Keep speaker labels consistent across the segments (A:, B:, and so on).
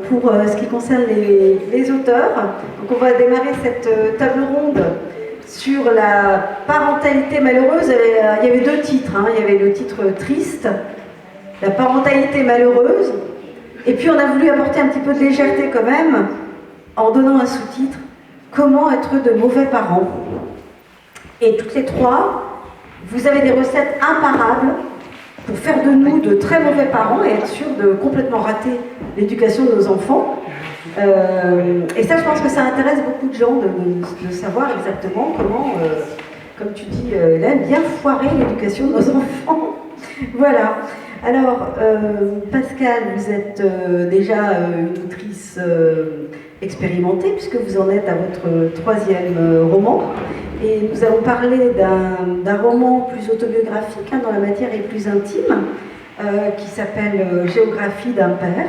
A: pour ce qui concerne les auteurs. Donc on va démarrer cette table ronde sur la parentalité malheureuse. Il y avait deux titres, hein. Il y avait le titre triste, la parentalité malheureuse, et puis on a voulu apporter un petit peu de légèreté quand même, en donnant un sous-titre, comment être de mauvais parents. Et toutes les trois, vous avez des recettes imparables pour faire de nous de très mauvais parents et être sûr de complètement rater l'éducation de nos enfants. Et ça, je pense que ça intéresse beaucoup de gens de savoir exactement comment, comme tu dis, Hélène, bien foirer l'éducation de nos enfants. Voilà. Alors, Pascal, vous êtes déjà une autrice expérimentée, puisque vous en êtes à votre troisième roman. Et nous allons parler d'un roman plus autobiographique, hein, dont la matière est plus intime, qui s'appelle Géographie d'un père,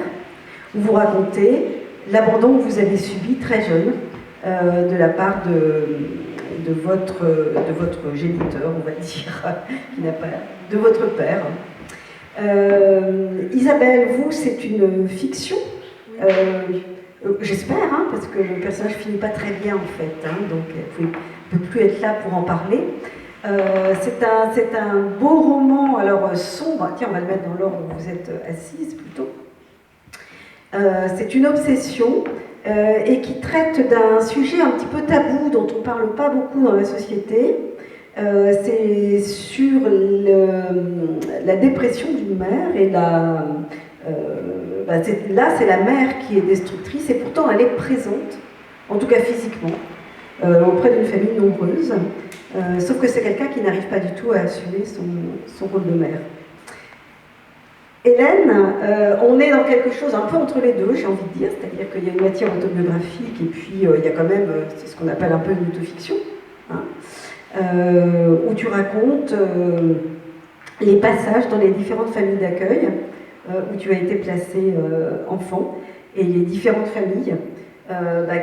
A: où vous racontez l'abandon que vous avez subi très jeune de la part de votre géniteur, on va dire, qui n'a pas, de votre père. Isabelle, vous, c'est une fiction, j'espère, hein, parce que le personnage finit pas très bien en fait, hein, donc vous ne peut plus être là pour en parler. C'est un beau roman, alors sombre, tiens on va le mettre dans l'ordre où vous êtes assise plutôt. C'est une obsession et qui traite d'un sujet un petit peu tabou dont on ne parle pas beaucoup dans la société. C'est sur la dépression d'une mère et là c'est la mère qui est destructrice et pourtant elle est présente, en tout cas physiquement, auprès d'une famille nombreuse, sauf que c'est quelqu'un qui n'arrive pas du tout à assumer son rôle de mère. Hélène, on est dans quelque chose un peu entre les deux, j'ai envie de dire, c'est-à-dire qu'il y a une matière autobiographique et puis il y a quand même, c'est ce qu'on appelle un peu une autofiction, hein, où tu racontes les passages dans les différentes familles d'accueil où tu as été placé enfant, et les différentes familles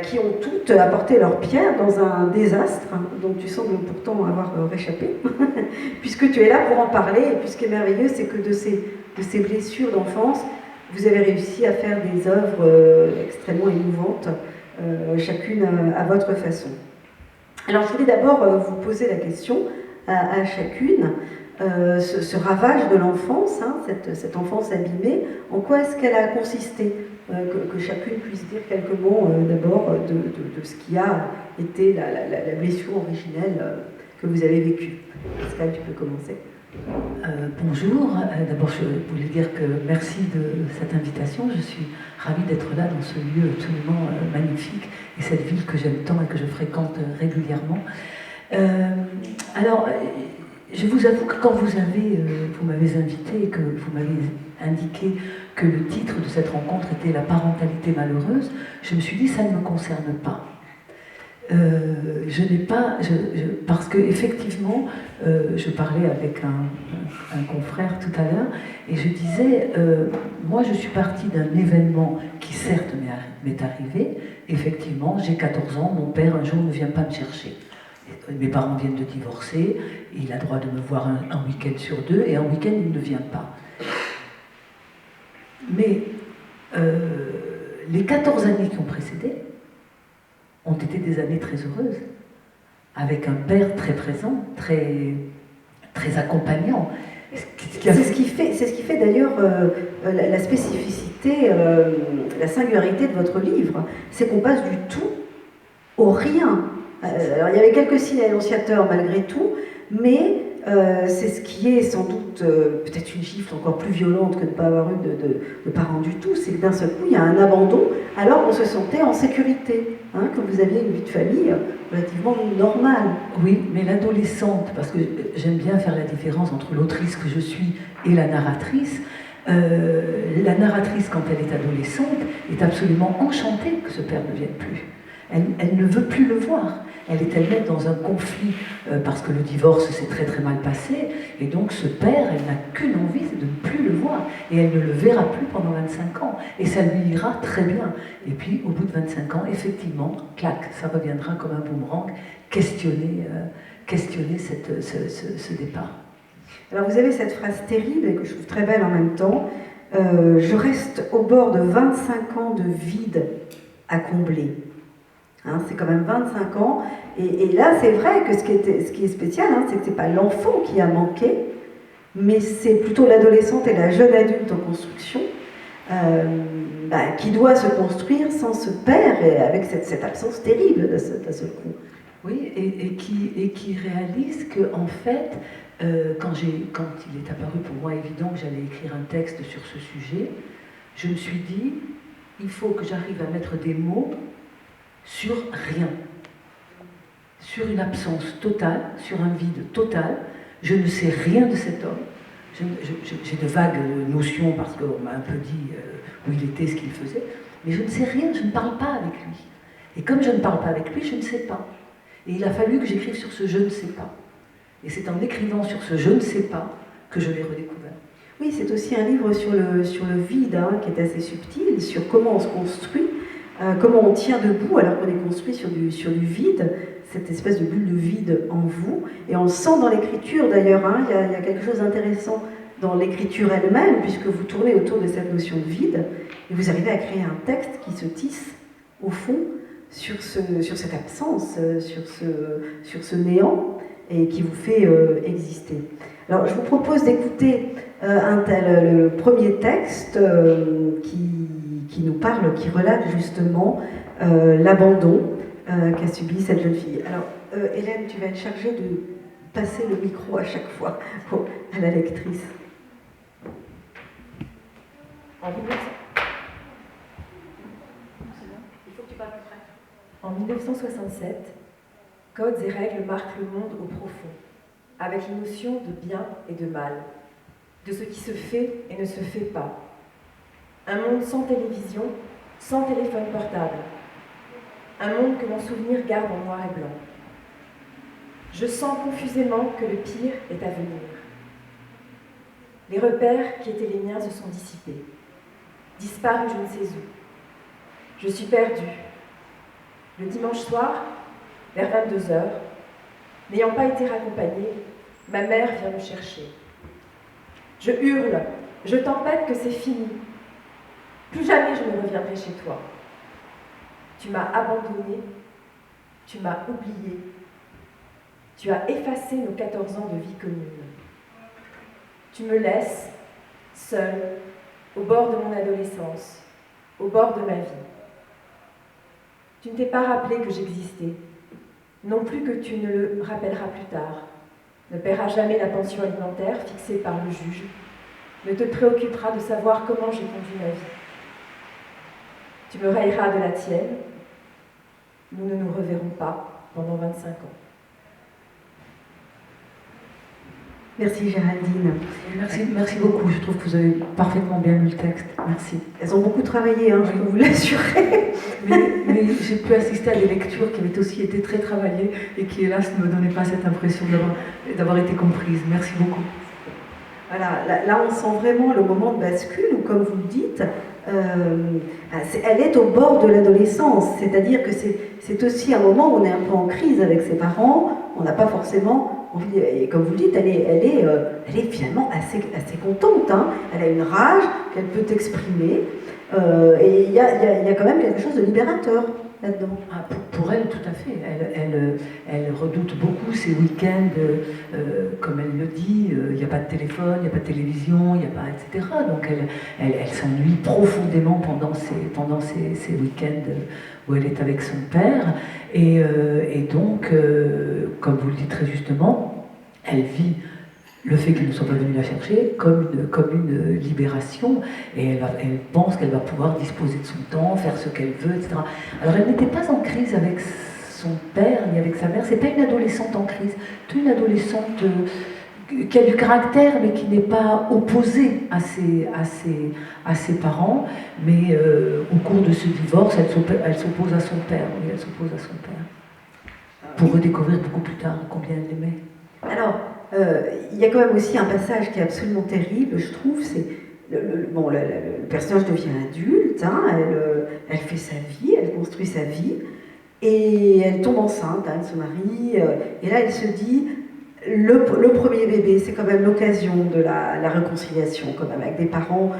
A: qui ont toutes apporté leur pierre dans un désastre dont tu sembles pourtant avoir réchappé, puisque tu es là pour en parler. Et puis ce qui est merveilleux, c'est que de ces blessures d'enfance, vous avez réussi à faire des œuvres extrêmement émouvantes, chacune à votre façon. Alors je voulais d'abord vous poser la question à chacune, ce ravage de l'enfance, hein, cette enfance abîmée, en quoi est-ce qu'elle a consisté, que chacune puisse dire quelques mots d'abord de ce qui a été la blessure originelle que vous avez vécue. Pascal, tu peux commencer.
B: Bonjour, d'abord je voulais dire que merci de cette invitation, je suis ravie d'être là dans ce lieu absolument magnifique et cette ville que j'aime tant et que je fréquente régulièrement. Alors, je vous avoue que quand vous m'avez invité et que vous m'avez indiqué que le titre de cette rencontre était la parentalité malheureuse, je me suis dit ça ne me concerne pas. Parce que effectivement, je parlais avec un confrère tout à l'heure et je disais, moi je suis partie d'un événement qui certes m'est arrivé. Effectivement, j'ai 14 ans, mon père un jour ne vient pas me chercher. Mes parents viennent de divorcer, il a le droit de me voir un week-end sur deux, et un week-end il ne vient pas. Mais les 14 années qui ont précédé ont été des années très heureuses, avec un père très présent, très, très accompagnant.
A: C'est ce qui fait d'ailleurs la spécificité, la singularité de votre livre, c'est qu'on passe du tout au rien. Alors il y avait quelques signes annonciateurs malgré tout, mais c'est ce qui est sans doute peut-être une gifle encore plus violente que de ne pas avoir eu de parents du tout, c'est que d'un seul coup il y a un abandon alors qu'on se sentait en sécurité, hein, que vous aviez une vie de famille relativement normale.
B: Oui, mais l'adolescente, parce que j'aime bien faire la différence entre l'autrice que je suis et la narratrice, la narratrice quand elle est adolescente est absolument enchantée que ce père ne vienne plus. Elle ne veut plus le voir. Elle est elle-même dans un conflit parce que le divorce s'est très très mal passé et donc ce père, elle n'a qu'une envie, c'est de ne plus le voir et elle ne le verra plus pendant 25 ans et ça lui ira très bien. Et puis au bout de 25 ans, effectivement, clac, ça reviendra comme un boomerang, questionner ce départ.
A: Alors vous avez cette phrase terrible et que je trouve très belle en même temps, je reste au bord de 25 ans de vide à combler. Hein, c'est quand même 25 ans. Et là, c'est vrai que ce qui est spécial, hein, c'est que ce n'est pas l'enfant qui a manqué, mais c'est plutôt l'adolescente et la jeune adulte en construction qui doit se construire sans ce père et avec cette absence terrible d'un seul coup.
B: Oui, et qui réalise que en fait, quand il est apparu pour moi évident que j'allais écrire un texte sur ce sujet, je me suis dit, il faut que j'arrive à mettre des mots sur rien, sur une absence totale, sur un vide total. Je ne sais rien de cet homme. J'ai de vagues notions parce qu'on m'a un peu dit où il était, ce qu'il faisait, mais je ne sais rien, je ne parle pas avec lui. Et comme je ne parle pas avec lui, je ne sais pas. Et il a fallu que j'écrive sur ce je ne sais pas. Et c'est en écrivant sur ce je ne sais pas que je l'ai redécouvert.
A: Oui, c'est aussi un livre sur le vide, hein, qui est assez subtil, sur comment on se construit, comment on tient debout alors qu'on est construit sur du vide, cette espèce de bulle de vide en vous. Et on le sent dans l'écriture d'ailleurs, hein, il y a quelque chose d'intéressant dans l'écriture elle-même, puisque vous tournez autour de cette notion de vide, et vous arrivez à créer un texte qui se tisse, au fond, sur cette absence, sur ce néant, et qui vous fait exister. Alors, je vous propose d'écouter le premier texte qui nous parle, qui relate justement l'abandon qu'a subi cette jeune fille. Alors, Hélène, tu vas être chargée de passer le micro à chaque fois à la lectrice.
C: En 1967, codes et règles marquent le monde au profond, avec les notions de bien et de mal, de ce qui se fait et ne se fait pas. Un monde sans télévision, sans téléphone portable. Un monde que mon souvenir garde en noir et blanc. Je sens confusément que le pire est à venir. Les repères qui étaient les miens se sont dissipés, disparus je ne sais où. Je suis perdue. Le dimanche soir, vers 22h, n'ayant pas été raccompagnée, ma mère vient me chercher. Je hurle, je tempête que c'est fini. Plus jamais je ne reviendrai chez toi. Tu m'as abandonnée, tu m'as oubliée. Tu as effacé nos 14 ans de vie commune. Tu me laisses, seule, au bord de mon adolescence, au bord de ma vie. Tu ne t'es pas rappelé que j'existais, non plus que tu ne le rappelleras plus tard. Ne paieras jamais la pension alimentaire fixée par le juge, ne te préoccuperas de savoir comment j'ai conduit ma vie. Tu me railleras de la tienne, nous ne nous reverrons pas pendant 25 ans.
A: Merci Géraldine.
B: Merci beaucoup, je trouve que vous avez parfaitement bien lu le texte. Merci.
A: Elles ont beaucoup travaillé, hein, je peux vous l'assurer.
B: Mais j'ai pu assister à des lectures qui avaient aussi été très travaillées et qui, hélas, ne me donnaient pas cette impression d'avoir été comprises. Merci beaucoup.
A: Voilà, là on sent vraiment le moment de bascule où, comme vous le dites, elle est au bord de l'adolescence, c'est-à-dire que c'est aussi un moment où on est un peu en crise avec ses parents, on n'a pas forcément envie, et comme vous le dites, elle est finalement assez contente, hein. Elle a une rage qu'elle peut exprimer, et il y a quand même quelque chose de libérateur là-dedans.
B: Ah, pour elle, tout à fait. Elle redoute beaucoup ces week-ends, comme elle le dit, il n'y a pas de téléphone, il n'y a pas de télévision, il n'y a pas, etc. Donc elle s'ennuie profondément pendant ces week-ends où elle est avec son père. Et donc, comme vous le dites très justement, elle vit le fait qu'ils ne soient pas venus la chercher comme une libération, et elle pense qu'elle va pouvoir disposer de son temps, faire ce qu'elle veut, etc. Alors elle n'était pas en crise avec son père ni avec sa mère, c'est pas une adolescente en crise, c'est une adolescente qui a du caractère mais qui n'est pas opposée à ses parents, mais au cours de ce divorce, elle s'oppose à son père, oui, elle s'oppose à son père, pour redécouvrir beaucoup plus tard combien elle l'aimait.
A: Alors, il y a quand même aussi un passage qui est absolument terrible, je trouve, c'est le personnage devient adulte, hein, elle fait sa vie, elle construit sa vie, et elle tombe enceinte, hein, elle se marie, et là elle se dit, le premier bébé, c'est quand même l'occasion de la réconciliation, quand même, avec des parents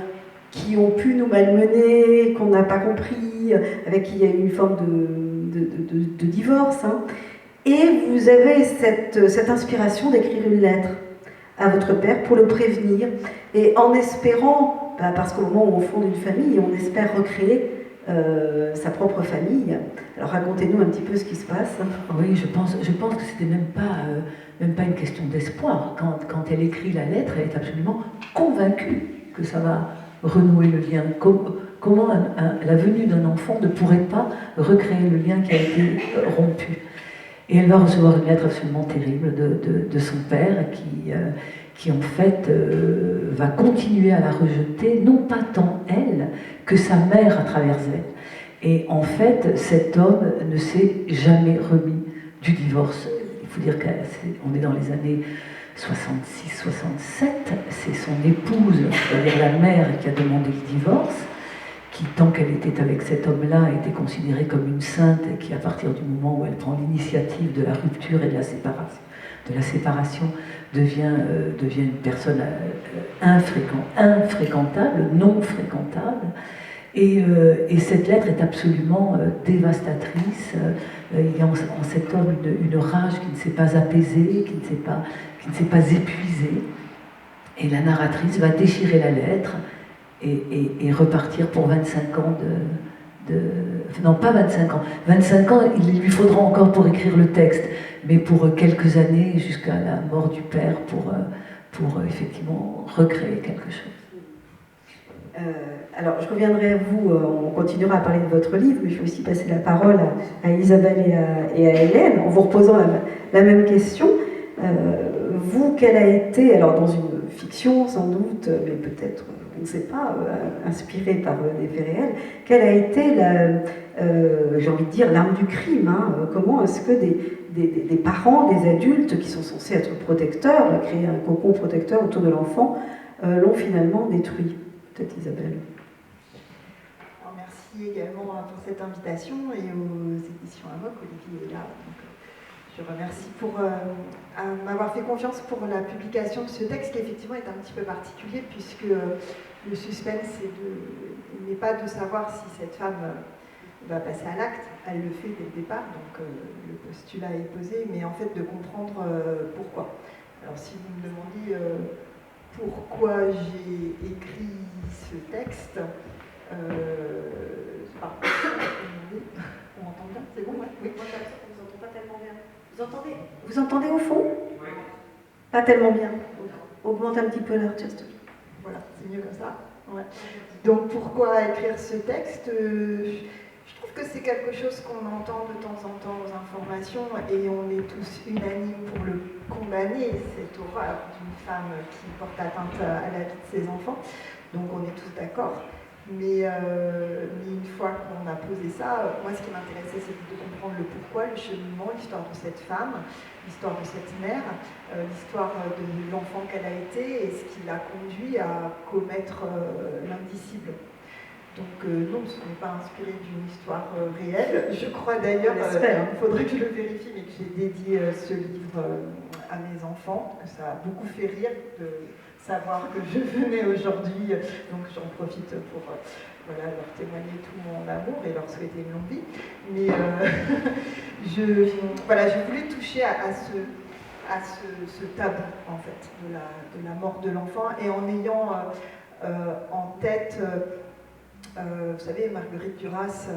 A: qui ont pu nous malmener, qu'on n'a pas compris, avec qui il y a eu une forme de divorce. Hein. Et vous avez cette inspiration d'écrire une lettre à votre père pour le prévenir, et en espérant, parce qu'au moment où on fonde une famille, on espère recréer sa propre famille. Alors racontez-nous un petit peu ce qui se passe.
B: Oui, je pense que c'était même pas une question d'espoir. Quand elle écrit la lettre, elle est absolument convaincue que ça va renouer le lien. Comment la venue d'un enfant ne pourrait pas recréer le lien qui a été rompu. Et elle va recevoir une lettre absolument terrible de son père qui en fait va continuer à la rejeter, non pas tant elle que sa mère à travers elle. Et en fait, cet homme ne s'est jamais remis du divorce. Il faut dire qu'on est dans les années 66-67, c'est son épouse, c'est-à-dire la mère, qui a demandé le divorce, qui, tant qu'elle était avec cet homme-là, était considérée comme une sainte, et qui, à partir du moment où elle prend l'initiative de la rupture et de la séparation, devient une personne infréquentable, non fréquentable. Et cette lettre est absolument dévastatrice. Il y a en cet homme une rage qui ne s'est pas apaisée, qui ne s'est pas épuisée. Et la narratrice va déchirer la lettre et repartir pour 25 ans non, pas 25 ans. 25 ans, il lui faudra encore pour écrire le texte, mais pour quelques années, jusqu'à la mort du père, pour effectivement recréer quelque chose.
A: Alors, je reviendrai à vous, on continuera à parler de votre livre, mais je vais aussi passer la parole à Isabelle et à Hélène, en vous reposant la même question. Vous, quelle a été, alors dans une fiction sans doute, mais peut-être, on ne sait pas, inspirée par des faits réels, quelle a été, j'ai envie de dire, l'arme du crime, hein. Comment est-ce que des parents, des adultes qui sont censés être protecteurs, créer un cocon protecteur autour de l'enfant, l'ont finalement détruit? Peut-être Isabelle.
D: Alors, merci également pour cette invitation et aux éditions Amok. Olivier est là. Donc, je remercie pour m'avoir fait confiance pour la publication de ce texte qui effectivement est un petit peu particulier puisque le suspense n'est pas de savoir si cette femme va passer à l'acte, elle le fait dès le départ, donc le postulat est posé, mais en fait de comprendre pourquoi. Alors si vous me demandez pourquoi j'ai écrit ce texte, on entend bien, c'est bon, ouais. Oui.
A: Moi j'ai l'impression qu'on ne vous entend pas tellement bien. Vous entendez au fond? Oui. Pas tellement bien. Augmente un petit peu l'heure, s'il te plaît.
D: Voilà, c'est mieux comme ça. Ouais. Donc pourquoi écrire ce texte? Je trouve que c'est quelque chose qu'on entend de temps en temps aux informations et on est tous unanimes pour le condamner, cette horreur d'une femme qui porte atteinte à la vie de ses enfants. Donc on est tous d'accord. Mais une fois qu'on a posé ça, moi ce qui m'intéressait c'était de comprendre le pourquoi, le cheminement, l'histoire de cette femme, l'histoire de cette mère, l'histoire de l'enfant qu'elle a été et ce qui l'a conduit à commettre l'indicible. Donc non, ce n'est pas inspiré d'une histoire réelle. Je crois d'ailleurs, il faudrait que je le vérifie, mais que j'ai dédié ce livre à mes enfants, que ça a beaucoup fait rire de savoir que je venais aujourd'hui, donc j'en profite pour leur témoigner tout mon amour et leur souhaiter une longue vie. Mais j'ai voulu toucher à ce tabou en fait de la mort de l'enfant et en ayant en tête, vous savez, Marguerite Duras,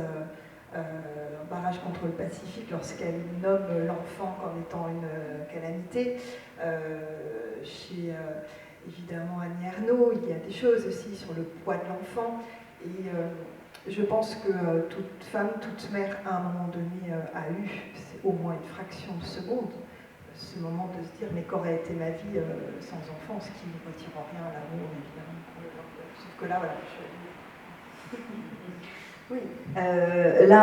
D: un barrage contre le Pacifique, lorsqu'elle nomme l'enfant comme étant une calamité. Chez évidemment Annie Ernaux, il y a des choses aussi sur le poids de l'enfant. Et je pense que toute femme, toute mère, à un moment donné, a eu, c'est au moins une fraction de seconde, ce moment de se dire mais qu'aurait été ma vie sans enfant, ce qui ne retire en rien à l'amour, évidemment. Sauf que là, voilà.
A: Oui. Là,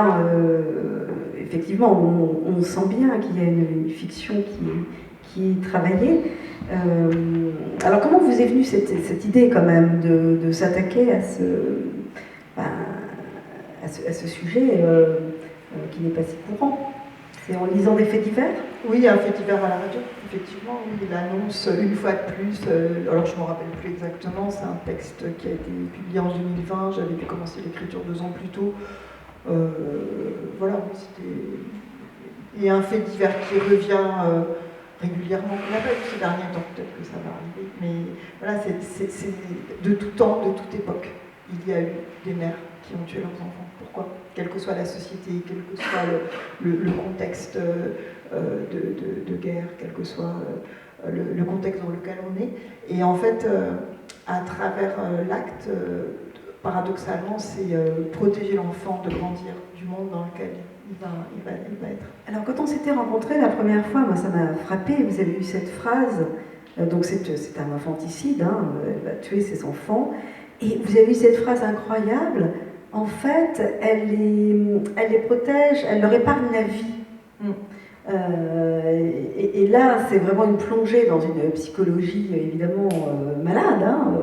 A: effectivement, on sent bien qu'il y a une fiction qui est travaillée. Alors, comment vous est venue cette idée, quand même, de s'attaquer à ce sujet qui n'est pas si courant? C'est en lisant des faits divers?
D: Oui, un fait divers à la radio, effectivement. Oui, il annonce une fois de plus, alors je ne me rappelle plus exactement, c'est un texte qui a été publié en 2020, j'avais dû commencer l'écriture 2 ans plus tôt. Voilà, c'était... Et un fait divers qui revient régulièrement. On n'a pas eu ces derniers temps, peut-être que ça va arriver, mais voilà, c'est de tout temps, de toute époque. Il y a eu des mères qui ont tué leurs enfants. Pourquoi? Quelle que soit la société, quel que soit le contexte de guerre, quel que soit le contexte dans lequel on est. Et en fait, à travers l'acte, paradoxalement, c'est protéger l'enfant de grandir du monde dans lequel il va être.
A: Alors quand on s'était rencontrés la première fois, moi ça m'a frappé, vous avez eu cette phrase, donc c'est un infanticide, hein, elle va tuer ses enfants, et vous avez eu cette phrase incroyable, en fait, elle les protège, elle leur épargne la vie. Et là, c'est vraiment une plongée dans une psychologie évidemment malade, hein,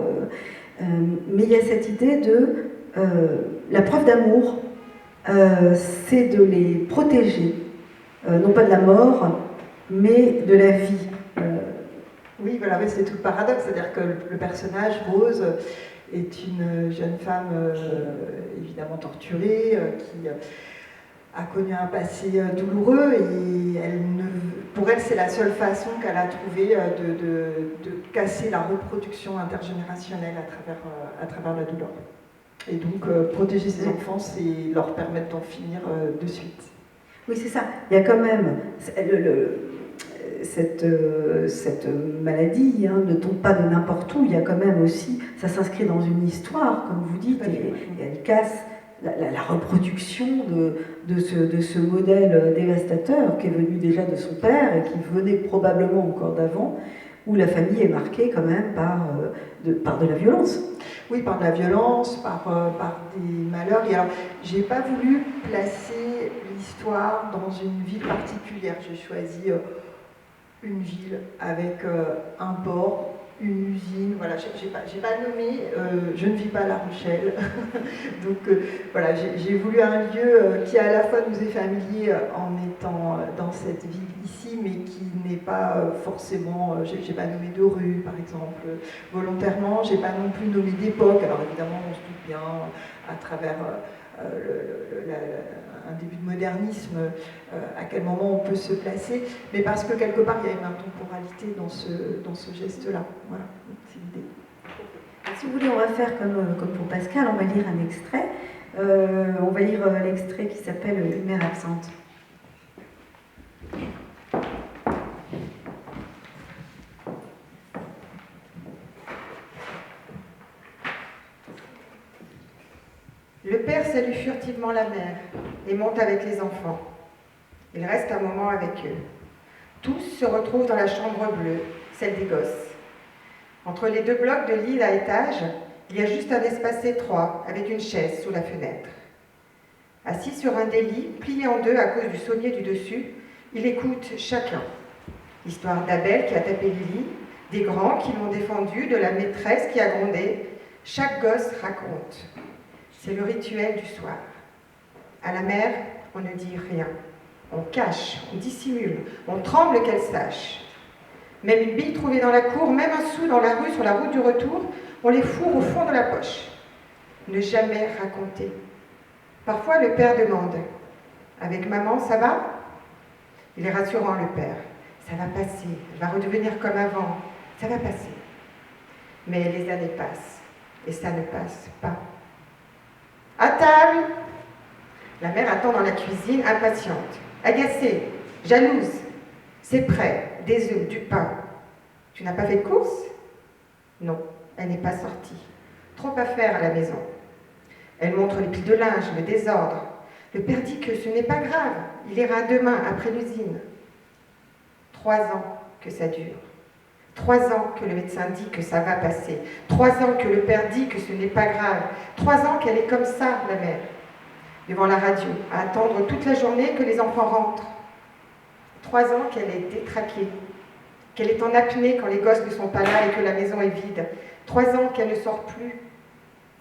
A: mais il y a cette idée de la preuve d'amour, c'est de les protéger, non pas de la mort, mais de la vie.
D: Oui, voilà, c'est tout le paradoxe, c'est-à-dire que le personnage, Rose, est une jeune femme évidemment torturée, qui a connu un passé douloureux, et pour elle, c'est la seule façon qu'elle a trouvé de casser la reproduction intergénérationnelle à travers la douleur. Et donc, protéger ses enfants, c'est leur permettre d'en finir de suite.
A: Oui, c'est ça. Il y a quand même cette maladie, hein, ne tombe pas de n'importe où. Il y a quand même aussi, ça s'inscrit dans une histoire, comme vous dites, et elle casse la reproduction de ce modèle dévastateur qui est venu déjà de son père et qui venait probablement encore d'avant, où la famille est marquée quand même par de la violence.
D: Oui, par de la violence, par des malheurs. Et alors, j'ai pas voulu placer l'histoire dans une ville particulière. J'ai choisi une ville avec un port, une usine. Voilà, j'ai pas nommé. Je ne vis pas à La Rochelle, donc voilà, j'ai voulu un lieu qui à la fois nous est familier en étant dans cette ville ici, mais qui n'est pas forcément. J'ai pas nommé de rue, par exemple, volontairement. J'ai pas non plus nommé d'époque. Alors évidemment, on se doute bien à travers un début de modernisme, à quel moment on peut se placer, mais parce que quelque part il y a une intemporalité dans ce geste-là. Voilà, c'est l'idée.
A: Si vous voulez, on va faire comme pour Pascal, on va lire un extrait. On va lire l'extrait qui s'appelle « Une mère absente ».
E: Le père salue furtivement la mère et monte avec les enfants. Il reste un moment avec eux. Tous se retrouvent dans la chambre bleue, celle des gosses. Entre les 2 blocs de lits à étage, il y a juste un espace étroit avec une chaise sous la fenêtre. Assis sur un des lits, plié en 2 à cause du saunier du dessus, il écoute chacun. L'histoire d'Abel qui a tapé Lily, des grands qui l'ont défendu, de la maîtresse qui a grondé. Chaque gosse raconte. C'est le rituel du soir. À la mère, on ne dit rien. On cache, on dissimule, on tremble qu'elle sache. Même une bille trouvée dans la cour, même un sou dans la rue sur la route du retour, on les fourre au fond de la poche. Ne jamais raconter. Parfois, le père demande « Avec maman, ça va ?» Il est rassurant, le père. « Ça va passer, elle va redevenir comme avant, ça va passer. » Mais les années passent, et ça ne passe pas. À table! La mère attend dans la cuisine, impatiente, agacée, jalouse. C'est prêt, des œufs, du pain. Tu n'as pas fait de course? Non, elle n'est pas sortie. Trop à faire à la maison. Elle montre les piles de linge, le désordre. Le père dit que ce n'est pas grave, il ira demain après l'usine. 3 ans que ça dure. 3 ans que le médecin dit que ça va passer. 3 ans que le père dit que ce n'est pas grave. 3 ans qu'elle est comme ça, la mère. Devant la radio, à attendre toute la journée que les enfants rentrent. 3 ans qu'elle est détraquée. Qu'elle est en apnée quand les gosses ne sont pas là et que la maison est vide. 3 ans qu'elle ne sort plus.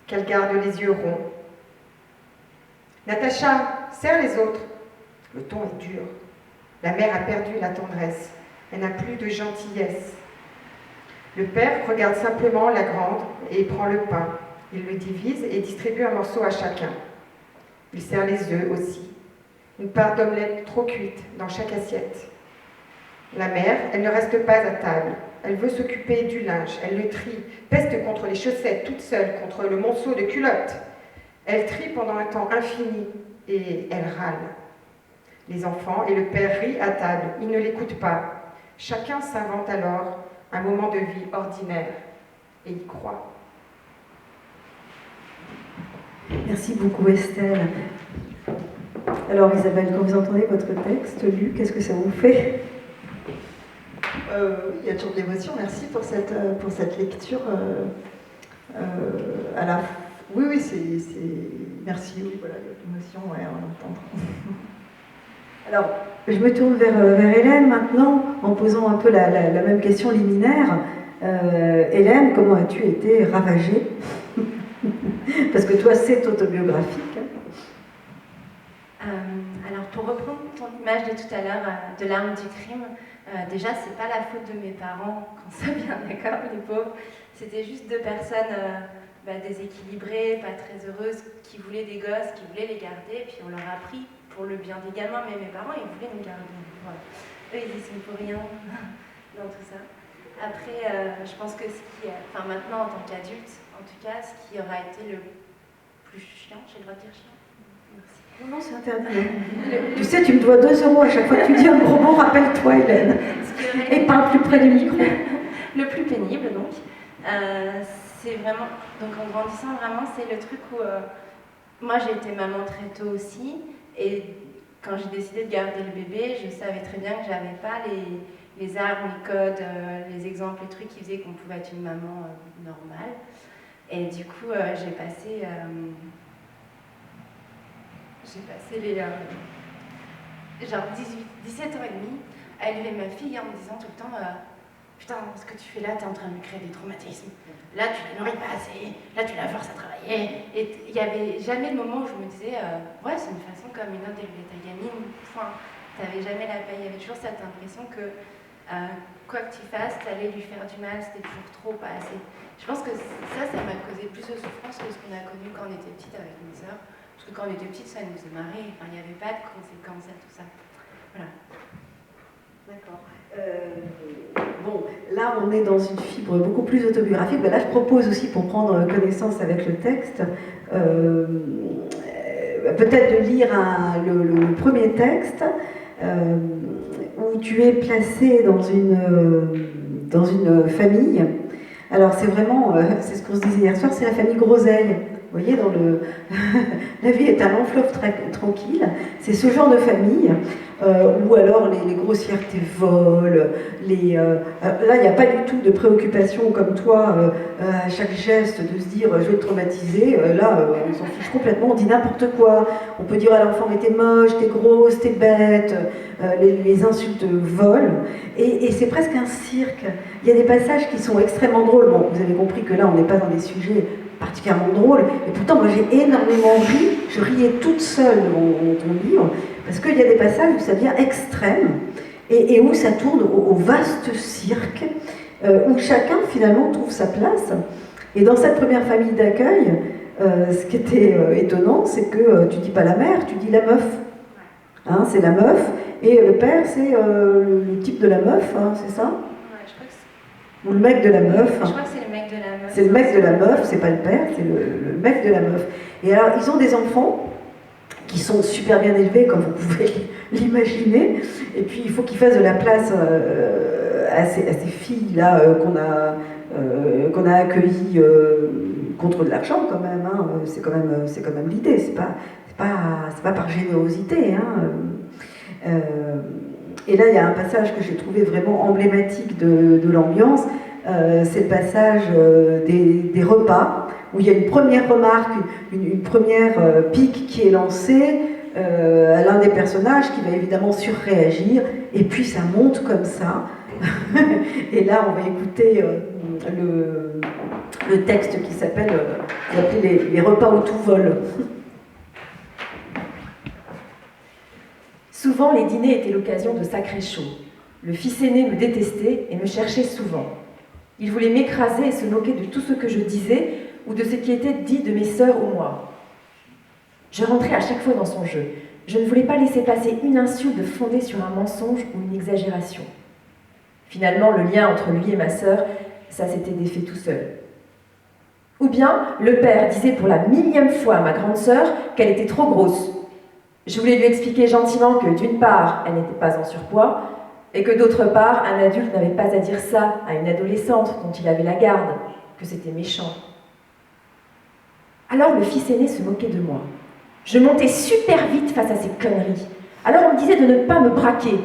E: Qu'elle garde les yeux ronds. Natacha, serre les autres. Le ton est dur. La mère a perdu la tendresse. Elle n'a plus de gentillesse. Le père regarde simplement la grande et prend le pain. Il le divise et distribue un morceau à chacun. Il sert les œufs aussi. Une part d'omelette trop cuite dans chaque assiette. La mère, elle ne reste pas à table. Elle veut s'occuper du linge. Elle le trie, peste contre les chaussettes toute seule, contre le monceau de culottes. Elle trie pendant un temps infini et elle râle. Les enfants et le père rient à table. Ils ne l'écoutent pas. Chacun s'invente alors un moment de vie ordinaire et y croit.
A: Merci beaucoup Estelle. Alors Isabelle, quand vous entendez votre texte lu, qu'est-ce que ça vous fait ?
D: Il y a toujours de l'émotion. Merci pour cette lecture. À la... Oui, c'est... Merci, oui, voilà, il y a de l'émotion, ouais, on l'entend.
A: Alors, je me tourne vers Hélène maintenant, en posant un peu la même question liminaire. Hélène, comment as-tu été ravagée ? Parce que toi, c'est autobiographique.
F: Alors, pour reprendre ton image de tout à l'heure, de l'arme du crime, déjà, c'est pas la faute de mes parents, qu'on soit bien d'accord, les pauvres. C'était juste deux personnes déséquilibrées, pas très heureuses, qui voulaient des gosses, qui voulaient les garder, puis on leur a pris pour le bien des gamins, mais mes parents, ils voulaient me garder. Voilà. Eux, ils y sont pour rien dans tout ça. Après, je pense que maintenant, en tant qu'adulte, en tout cas, ce qui aura été le plus chiant, j'ai le droit de dire chiant ? Merci.
A: Non, c'est interdit. Tu sais, tu me dois 2 € à chaque fois que tu dis un gros mot, rappelle-toi, Hélène. Et parle plus près du micro.
F: Le plus pénible, donc, c'est vraiment... Donc, en grandissant, vraiment, c'est le truc où... moi, j'ai été maman très tôt aussi, et quand j'ai décidé de garder le bébé, je savais très bien que j'avais pas les armes, les codes, les exemples, les trucs qui faisaient qu'on pouvait être une maman normale. Et du coup, j'ai passé les genre 17 ans et demi à élever ma fille en me disant tout le temps putain, ce que tu fais là, t'es en train de lui créer des traumatismes. Là, tu la nourris pas assez. Là, tu la forces à travailler. Et il n'y avait jamais de moment où je me disais ouais, c'est une façon comme une autre d'élever ta gamine. Enfin, t'avais jamais la paix. Il y avait toujours cette impression que quoi que tu fasses, t'allais lui faire du mal, c'était toujours trop, pas assez. Je pense que ça m'a causé plus de souffrance que ce qu'on a connu quand on était petite avec mes sœurs. Parce que quand on était petite, ça nous faisait marrer. Enfin, il n'y avait pas de conséquences à tout ça. Voilà.
A: D'accord. Bon, là, on est dans une fibre beaucoup plus autobiographique. Ben là, je propose aussi, pour prendre connaissance avec le texte, peut-être de lire le premier texte, où tu es placé dans une famille. Alors, c'est vraiment, c'est ce qu'on se disait hier soir, c'est la famille Groseille. Vous voyez, la vie est un long fleuve tranquille. C'est ce genre de famille où alors les grossièretés volent. Là, il n'y a pas du tout de préoccupation comme toi à chaque geste de se dire je vais te traumatiser. Là, on s'en fiche complètement. On dit n'importe quoi. On peut dire à l'enfant mais t'es moche, t'es grosse, t'es bête. Les insultes volent. Et c'est presque un cirque. Il y a des passages qui sont extrêmement drôles. Bon, vous avez compris que là, on n'est pas dans des sujets particulièrement drôle, et pourtant moi j'ai énormément ri, je riais toute seule dans ton livre, parce qu'il y a des passages où ça devient extrême, et où ça tourne au vaste cirque, où chacun finalement trouve sa place. Et dans cette première famille d'accueil, ce qui était étonnant, c'est que tu dis pas la mère, tu dis la meuf. Hein, c'est la meuf, et le père c'est le type de la meuf, hein, c'est ça ? Ou le mec de la meuf.
F: Je crois que c'est le mec de la meuf.
A: C'est le mec de la meuf, c'est pas le père, c'est le mec de la meuf. Et alors, ils ont des enfants qui sont super bien élevés, comme vous pouvez l'imaginer. Et puis, il faut qu'ils fassent de la place à ces filles-là qu'on a accueillies contre de l'argent, quand même. Hein. C'est quand même l'idée, c'est pas par générosité. Hein. Et là, il y a un passage que j'ai trouvé vraiment emblématique de l'ambiance, c'est le passage des repas, où il y a une première remarque, une première pique qui est lancée à l'un des personnages qui va évidemment surréagir, et puis ça monte comme ça. Et là, on va écouter le texte qui s'appelle les repas où tout vole.
C: Souvent, les dîners étaient l'occasion de sacrés shows. Le fils aîné me détestait et me cherchait souvent. Il voulait m'écraser et se moquer de tout ce que je disais ou de ce qui était dit de mes sœurs ou moi. Je rentrais à chaque fois dans son jeu. Je ne voulais pas laisser passer une insulte fondée sur un mensonge ou une exagération. Finalement, le lien entre lui et ma sœur, ça s'était défait tout seul. Ou bien, le père disait pour la 1000e fois à ma grande sœur qu'elle était trop grosse. Je voulais lui expliquer gentiment que d'une part, elle n'était pas en surpoids, et que d'autre part, un adulte n'avait pas à dire ça à une adolescente dont il avait la garde, que c'était méchant. Alors le fils aîné se moquait de moi. Je montais super vite face à ces conneries. Alors on me disait de ne pas me braquer.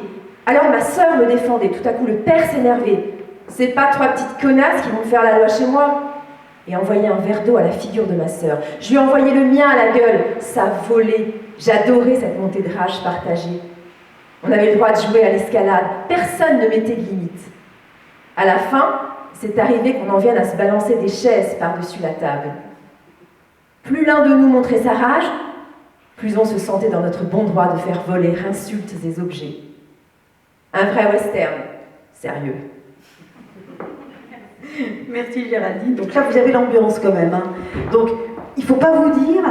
C: Alors ma sœur me défendait. Tout à coup, le père s'énervait. « C'est pas trois petites connasses qui vont faire la loi chez moi ?» et envoyait un verre d'eau à la figure de ma sœur. Je lui envoyais le mien à la gueule. Ça volait. J'adorais cette montée de rage partagée. On avait le droit de jouer à l'escalade. Personne ne mettait de limite. À la fin, c'est arrivé qu'on en vienne à se balancer des chaises par-dessus la table. Plus l'un de nous montrait sa rage, plus on se sentait dans notre bon droit de faire voler insultes et objets. Un vrai western, sérieux.
A: Merci Géraldine. Donc là, vous avez l'ambiance quand même. Hein. Donc, il ne faut pas vous dire,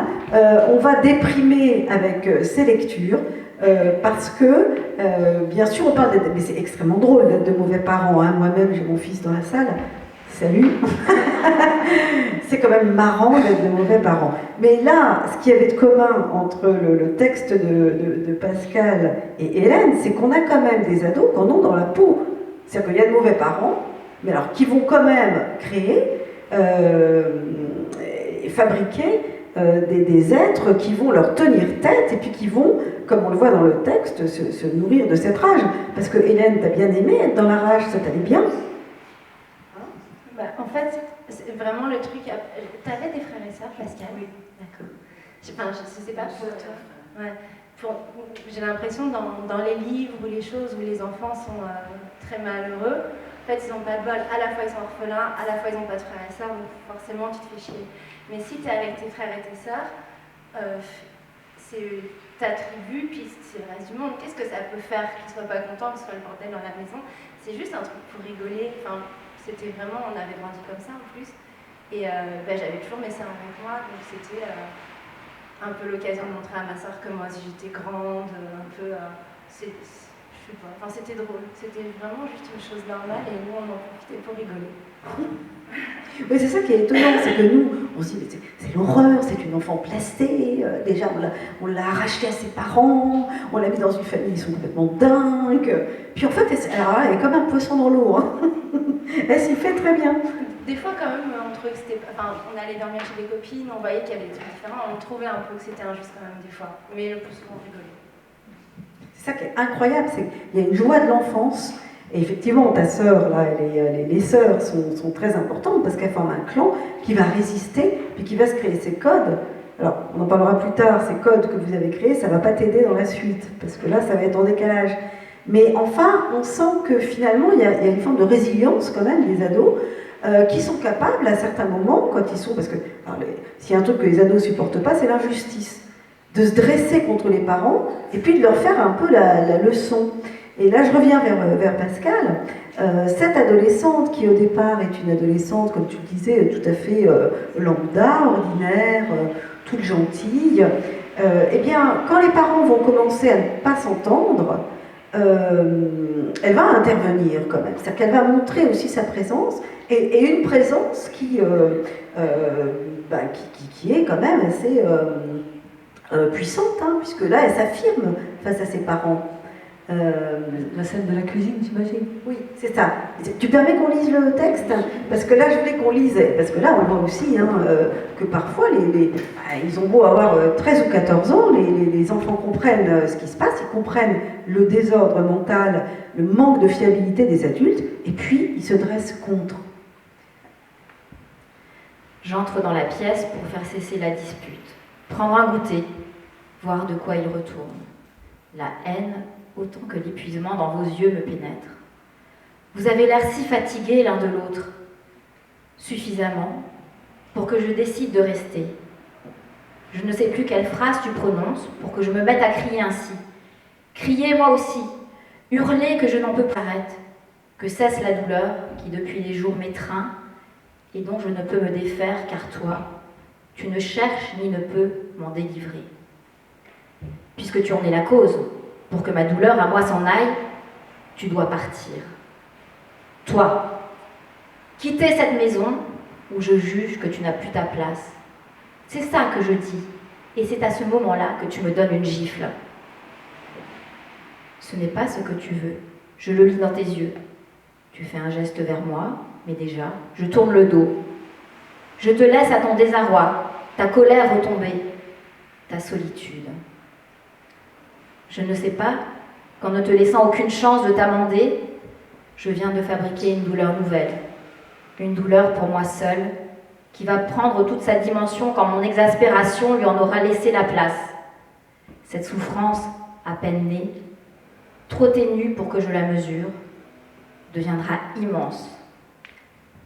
A: on va déprimer avec ces lectures, parce que, bien sûr, on parle d'être... Mais c'est extrêmement drôle d'être de mauvais parents. Hein. Moi-même, j'ai mon fils dans la salle. Salut. C'est quand même marrant d'être de mauvais parents. Mais là, ce qu'il y avait de commun entre le texte de Pascal et Hélène, c'est qu'on a quand même des ados qui en ont dans la peau. C'est-à-dire qu'il y a de mauvais parents, mais alors qui vont quand même créer et fabriquer des êtres qui vont leur tenir tête et puis qui vont, comme on le voit dans le texte, se nourrir de cette rage. Parce que Hélène, t'as bien aimé être dans la rage, ça t'allait bien?
F: Bah, en fait, c'est vraiment le truc. T'avais des frères et sœurs, Pascal? Oui. D'accord. Enfin, je sais pas pour toi. Ouais. J'ai l'impression dans les livres ou les choses où les enfants sont très malheureux, en fait, ils n'ont pas de bol. À la fois, ils sont orphelins, à la fois, ils n'ont pas de frères et sœurs, donc forcément, tu te fais chier. Mais si tu es avec tes frères et tes sœurs, c'est ta tribu, puis c'est le reste du monde. Qu'est-ce que ça peut faire qu'ils ne soient pas contents, que ce soit le bordel dans la maison? C'est juste un truc pour rigoler. Enfin, c'était vraiment, on avait grandi comme ça en plus. Et j'avais toujours mes sœurs avec moi, donc c'était un peu l'occasion de montrer à ma sœur que moi aussi j'étais grande, un peu. Je sais pas, enfin c'était drôle. C'était vraiment juste une chose normale et nous on en profitait pour rigoler.
A: Oui, c'est ça qui est étonnant, c'est que nous, on se dit, c'est l'horreur, c'est une enfant plastée, déjà on l'a arrachée à ses parents, on l'a mis dans une famille, ils sont complètement dingues, puis en fait, elle est comme un poisson dans l'eau, hein. Elle s'y fait très bien.
F: Des fois quand même, on trouvait que c'était... Enfin, on allait dormir chez des copines, on voyait qu'il y avait des trucs différents, on trouvait un peu que c'était injuste quand même des fois, mais le plus souvent on rigolait.
A: C'est ça qui est incroyable, c'est qu'il y a une joie de l'enfance. Et effectivement, ta sœur, là, les sœurs sont très importantes parce qu'elles forment un clan qui va résister, puis qui va se créer ses codes. Alors, on en parlera plus tard, ces codes que vous avez créés, ça ne va pas t'aider dans la suite, parce que là, ça va être en décalage. Mais enfin, on sent que finalement, il y a une forme de résilience quand même des ados qui sont capables à certains moments, quand ils sont... Parce que s'il y a un truc que les ados ne supportent pas, c'est l'injustice. De se dresser contre les parents et puis de leur faire un peu la leçon. Et là, je reviens vers Pascal. Cette adolescente qui, au départ, est une adolescente, comme tu le disais, tout à fait lambda, ordinaire, toute gentille, eh bien, quand les parents vont commencer à ne pas s'entendre, elle va intervenir quand même. C'est-à-dire qu'elle va montrer aussi sa présence, et une présence qui est quand même assez puissante, hein, puisque là, elle s'affirme face à ses parents.
B: La scène de la cuisine, j'imagine.
A: Oui, c'est ça. Tu permets qu'on lise le texte? Parce que là, je voulais qu'on lise, parce que là, on voit aussi hein, que parfois, ils ont beau avoir 13 ou 14 ans, les enfants comprennent ce qui se passe, ils comprennent le désordre mental, le manque de fiabilité des adultes, et puis ils se dressent contre.
G: J'entre dans la pièce pour faire cesser la dispute, prendre un goûter, voir de quoi il retourne. La haine autant que l'épuisement dans vos yeux me pénètre. Vous avez l'air si fatigués l'un de l'autre, suffisamment pour que je décide de rester. Je ne sais plus quelle phrase tu prononces pour que je me mette à crier ainsi. Criez moi aussi, hurlez que je n'en peux pas arrêter, que cesse la douleur qui depuis des jours m'étreint et dont je ne peux me défaire car toi, tu ne cherches ni ne peux m'en délivrer. Puisque tu en es la cause, pour que ma douleur à moi s'en aille, tu dois partir. Toi, quitter cette maison où je juge que tu n'as plus ta place. C'est ça que je dis, et c'est à ce moment-là que tu me donnes une gifle. Ce n'est pas ce que tu veux, je le lis dans tes yeux. Tu fais un geste vers moi, mais déjà, je tourne le dos. Je te laisse à ton désarroi, ta colère retombée, ta solitude. Je ne sais pas qu'en ne te laissant aucune chance de t'amender, je viens de fabriquer une douleur nouvelle. Une douleur pour moi seule, qui va prendre toute sa dimension quand mon exaspération lui en aura laissé la place. Cette souffrance, à peine née, trop ténue pour que je la mesure, deviendra immense.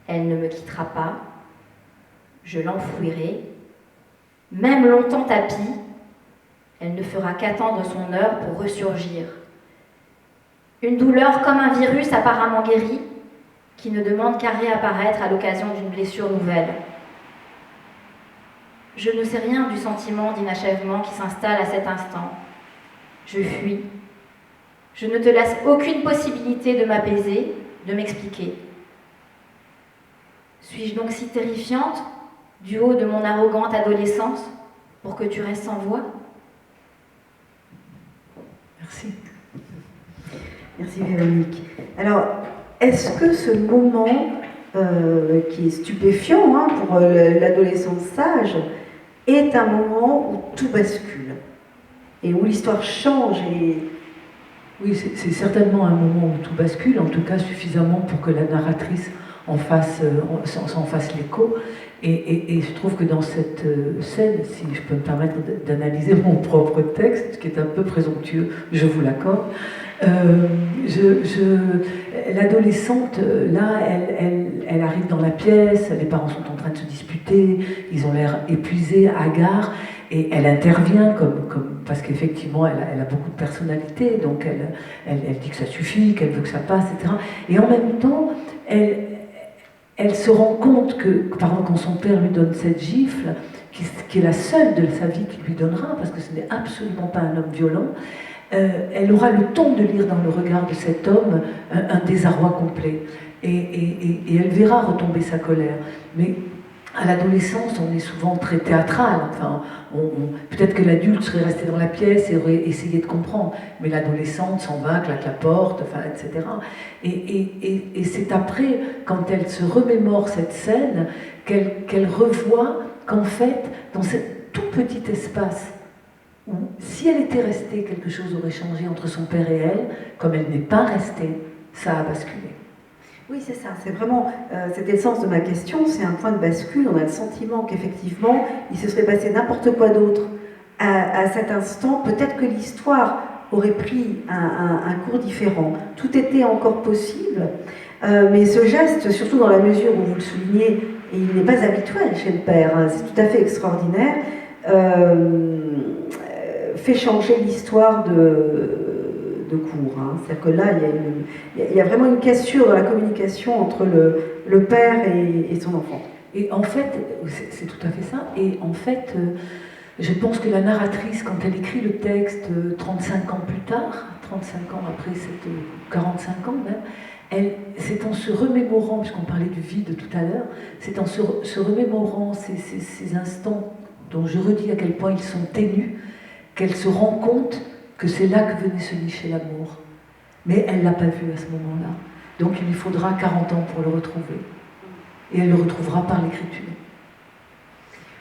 G: Elle ne me quittera pas, je l'enfouirai, même longtemps tapie, elle ne fera qu'attendre son heure pour ressurgir. Une douleur comme un virus apparemment guéri, qui ne demande qu'à réapparaître à l'occasion d'une blessure nouvelle. Je ne sais rien du sentiment d'inachèvement qui s'installe à cet instant. Je fuis. Je ne te laisse aucune possibilité de m'apaiser, de m'expliquer. Suis-je donc si terrifiante, du haut de mon arrogante adolescence, pour que tu restes sans voix ?
B: Merci.
A: Merci Véronique. Alors, est-ce que ce moment qui est stupéfiant hein, pour l'adolescence sage est un moment où tout bascule et où l'histoire change et...
B: Oui, c'est certainement un moment où tout bascule, en tout cas suffisamment pour que la narratrice s'en fasse l'écho. Et je trouve que dans cette scène, si je peux me permettre d'analyser mon propre texte, qui est un peu présomptueux, je vous l'accorde, l'adolescente, là, elle arrive dans la pièce, les parents sont en train de se disputer, ils ont l'air épuisés, hagards, et elle intervient parce qu'effectivement, elle a beaucoup de personnalité, donc elle dit que ça suffit, qu'elle veut que ça passe, etc. Et en même temps, elle se rend compte que, par exemple, quand son père lui donne cette gifle, qui est la seule de sa vie qu'il lui donnera, parce que ce n'est absolument pas un homme violent, elle aura le temps de lire dans le regard de cet homme un désarroi complet. Et elle verra retomber sa colère. Mais à l'adolescence, on est souvent très théâtral. Enfin, peut-être que l'adulte serait resté dans la pièce et aurait essayé de comprendre. Mais l'adolescente s'en va, claque la porte, enfin, etc. Et c'est après, quand elle se remémore cette scène, qu'elle revoit qu'en fait, dans ce tout petit espace, où si elle était restée, quelque chose aurait changé entre son père et elle, comme elle n'est pas restée, ça a basculé.
A: Oui, c'est ça, c'est vraiment, c'était le sens de ma question, c'est un point de bascule, on a le sentiment qu'effectivement, il se serait passé n'importe quoi d'autre à cet instant, peut-être que l'histoire aurait pris un cours différent, tout était encore possible, mais ce geste, surtout dans la mesure où vous le soulignez, et il n'est pas habituel chez le père, hein, c'est tout à fait extraordinaire, fait changer l'histoire de cours. Hein. C'est-à-dire que là, il y a vraiment une cassure dans la communication entre le père et son enfant.
B: Et en fait, c'est tout à fait ça. Et en fait, je pense que la narratrice, quand elle écrit le texte 35 ans plus tard, 35 ans après, 45 ans même, c'est en se remémorant, puisqu'on parlait du vide tout à l'heure, c'est en se remémorant ces instants dont je redis à quel point ils sont ténus, qu'elle se rend compte que c'est là que venait se nicher l'amour. Mais elle ne l'a pas vu à ce moment-là. Donc il lui faudra 40 ans pour le retrouver. Et elle le retrouvera par l'écriture.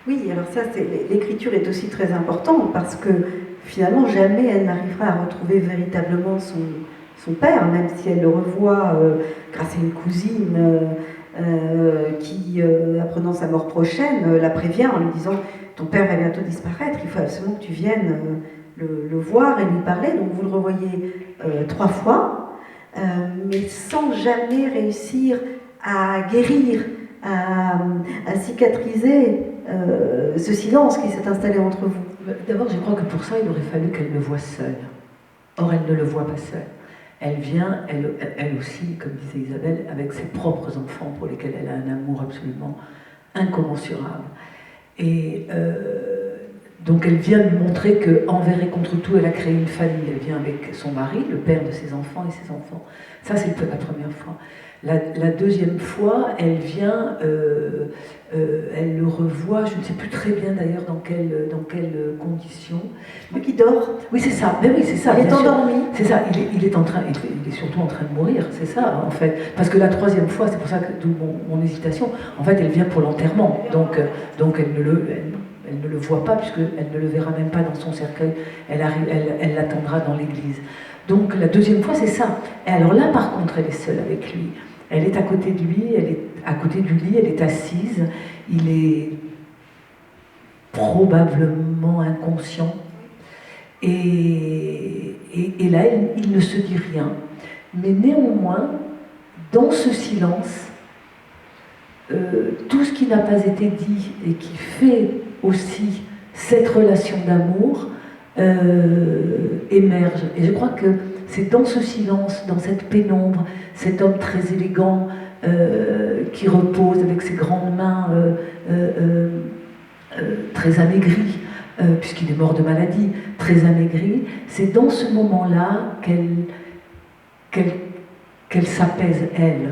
A: Oui, alors ça, l'écriture est aussi très importante parce que finalement, jamais elle n'arrivera à retrouver véritablement son père, même si elle le revoit grâce à une cousine qui, apprenant sa mort prochaine, la prévient en lui disant « Ton père va bientôt disparaître, il faut absolument que tu viennes le voir et lui parler. » Donc vous le revoyez 3 fois, mais sans jamais réussir à guérir, à cicatriser ce silence qui s'est installé entre vous.
B: D'abord, je crois que pour ça, il aurait fallu qu'elle le voie seule. Or, elle ne le voit pas seule. Elle vient, elle aussi, comme disait Isabelle, avec ses propres enfants pour lesquels elle a un amour absolument incommensurable. Et donc elle vient lui montrer qu'envers et contre tout, elle a créé une famille. Elle vient avec son mari, le père de ses enfants et ses enfants. Ça, c'est la première fois. La deuxième fois, elle vient, elle le revoit, je ne sais plus très bien d'ailleurs dans quelles conditions.
A: Mais qui dort.
B: Oui, c'est ça. Mais oui, c'est ça.
A: Elle est endormie.
B: C'est ça. Il est surtout en train de mourir. C'est ça, en fait. Parce que la troisième fois, c'est pour ça que d'où mon hésitation. En fait, elle vient pour l'enterrement. Donc elle ne le voit pas puisqu'elle ne le verra même pas dans son cercueil. Elle l'attendra dans l'église. Donc la deuxième fois, c'est ça. Et alors là, par contre, elle est seule avec lui. Elle est à côté de lui, elle est à côté du lit, elle est assise. Il est probablement inconscient. Et là, il ne se dit rien. Mais néanmoins, dans ce silence, tout ce qui n'a pas été dit et qui fait aussi cette relation d'amour émerge. Et je crois que c'est dans ce silence, dans cette pénombre, cet homme très élégant qui repose avec ses grandes mains très amaigries, puisqu'il est mort de maladie, très amaigries, c'est dans ce moment-là qu'elle s'apaise, elle,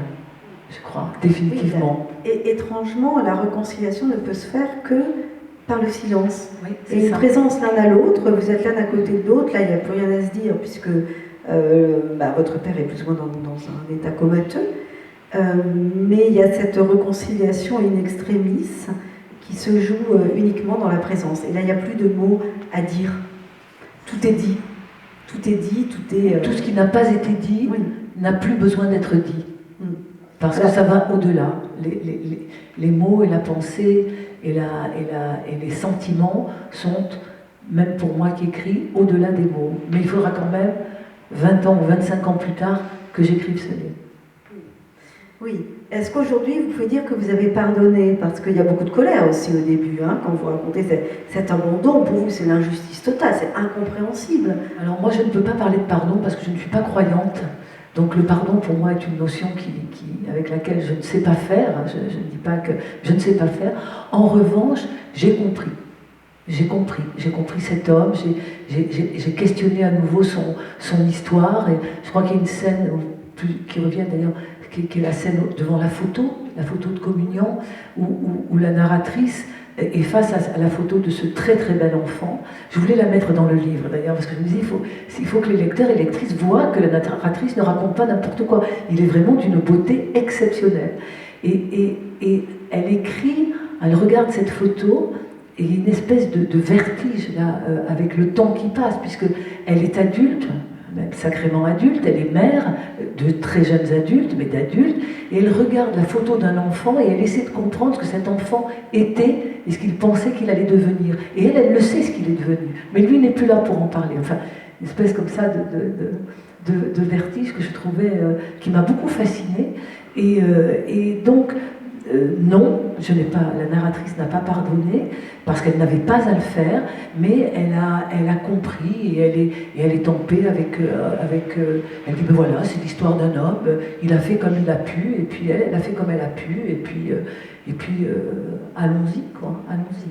B: je crois, définitivement.
A: Et étrangement, la réconciliation ne peut se faire que par le silence.
B: Oui,
A: et une présence l'un à l'autre, vous êtes l'un à côté de l'autre, là il n'y a plus rien à se dire, puisque votre père est plus ou moins dans un état comateux, mais il y a cette réconciliation in extremis qui se joue uniquement dans la présence. Et là il n'y a plus de mots à dire. Tout est dit. Tout est dit, tout est...
B: Tout ce qui n'a pas été dit n'a plus besoin d'être dit. Parce que ça va au-delà. Les mots et la pensée et les sentiments sont, même pour moi qui écris, au-delà des mots. Mais il faudra quand même 20 ans ou 25 ans plus tard que j'écrive ce livre.
A: Oui. Est-ce qu'aujourd'hui vous pouvez dire que vous avez pardonné? Parce qu'il y a beaucoup de colère aussi au début, hein, quand vous racontez cet abandon, pour vous c'est l'injustice totale, c'est incompréhensible.
B: Alors moi je ne peux pas parler de pardon parce que je ne suis pas croyante. Donc le pardon pour moi est une notion avec laquelle je ne sais pas faire, je ne dis pas que je ne sais pas faire. En revanche, j'ai compris cet homme, j'ai questionné à nouveau son histoire, et je crois qu'il y a une scène qui revient d'ailleurs, qui est la scène devant la photo de communion, où la narratrice est face à la photo de ce très très bel enfant. Je voulais la mettre dans le livre d'ailleurs, parce que je me disais, il faut que les lecteurs et lectrices voient que la narratrice ne raconte pas n'importe quoi. Il est vraiment d'une beauté exceptionnelle. Et elle écrit, elle regarde cette photo, et il y a une espèce de vertige là, avec le temps qui passe, puisqu'elle est adulte, même sacrément adulte, elle est mère de très jeunes adultes, mais d'adultes, et elle regarde la photo d'un enfant et elle essaie de comprendre ce que cet enfant était et ce qu'il pensait qu'il allait devenir. Et elle le sait ce qu'il est devenu, mais lui n'est plus là pour en parler. Enfin, une espèce comme ça de vertige que je trouvais, qui m'a beaucoup fascinée. Et donc, non, la narratrice n'a pas pardonné parce qu'elle n'avait pas à le faire, mais elle a compris et elle est en paix avec elle dit ben voilà, c'est l'histoire d'un homme, il a fait comme il a pu, et puis elle a fait comme elle a pu, et puis allons-y quoi, allons-y.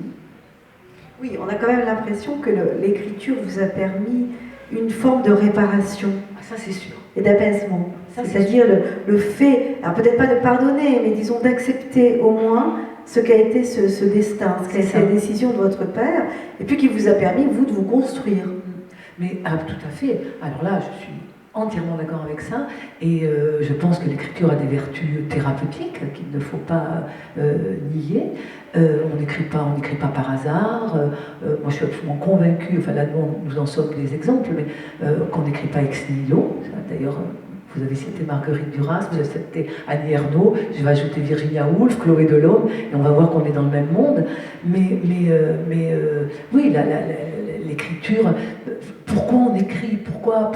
A: Oui, on a quand même l'impression que l'écriture vous a permis une forme de réparation.
B: Ah, ça c'est sûr.
A: Et d'apaisement. C'est-à-dire le fait, alors peut-être pas de pardonner, mais disons d'accepter au moins ce qu'a été ce destin, ce qu'a été la décision de votre père, et puis qui vous a permis, vous, de vous construire.
B: Mais tout à fait. Alors là, je suis entièrement d'accord avec ça, et je pense que l'écriture a des vertus thérapeutiques qu'il ne faut pas nier. On n'écrit pas par hasard. Moi, je suis absolument convaincue, enfin là, nous en sommes des exemples, mais qu'on n'écrit pas ex nihilo. D'ailleurs, vous avez cité Marguerite Duras, vous avez cité Annie Ernaux, je vais ajouter Virginia Woolf, Chloé Delhomme, et on va voir qu'on est dans le même monde. Mais oui, l'écriture, pourquoi on écrit, pourquoi,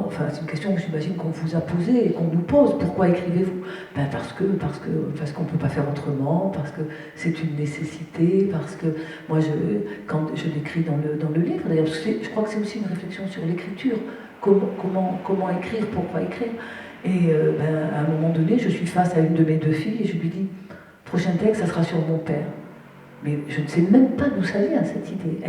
B: enfin c'est une question que j'imagine qu'on vous a posée et qu'on nous pose, pourquoi écrivez-vous? Ben parce qu'on ne peut pas faire autrement, parce que c'est une nécessité, parce que moi quand je l'écris dans le livre, d'ailleurs, je crois que c'est aussi une réflexion sur l'écriture, comment écrire, pourquoi écrire. Et à un moment donné, je suis face à une de mes deux filles et je lui dis, prochain texte, ça sera sur mon père. Mais je ne sais même pas d'où ça vient, cette idée.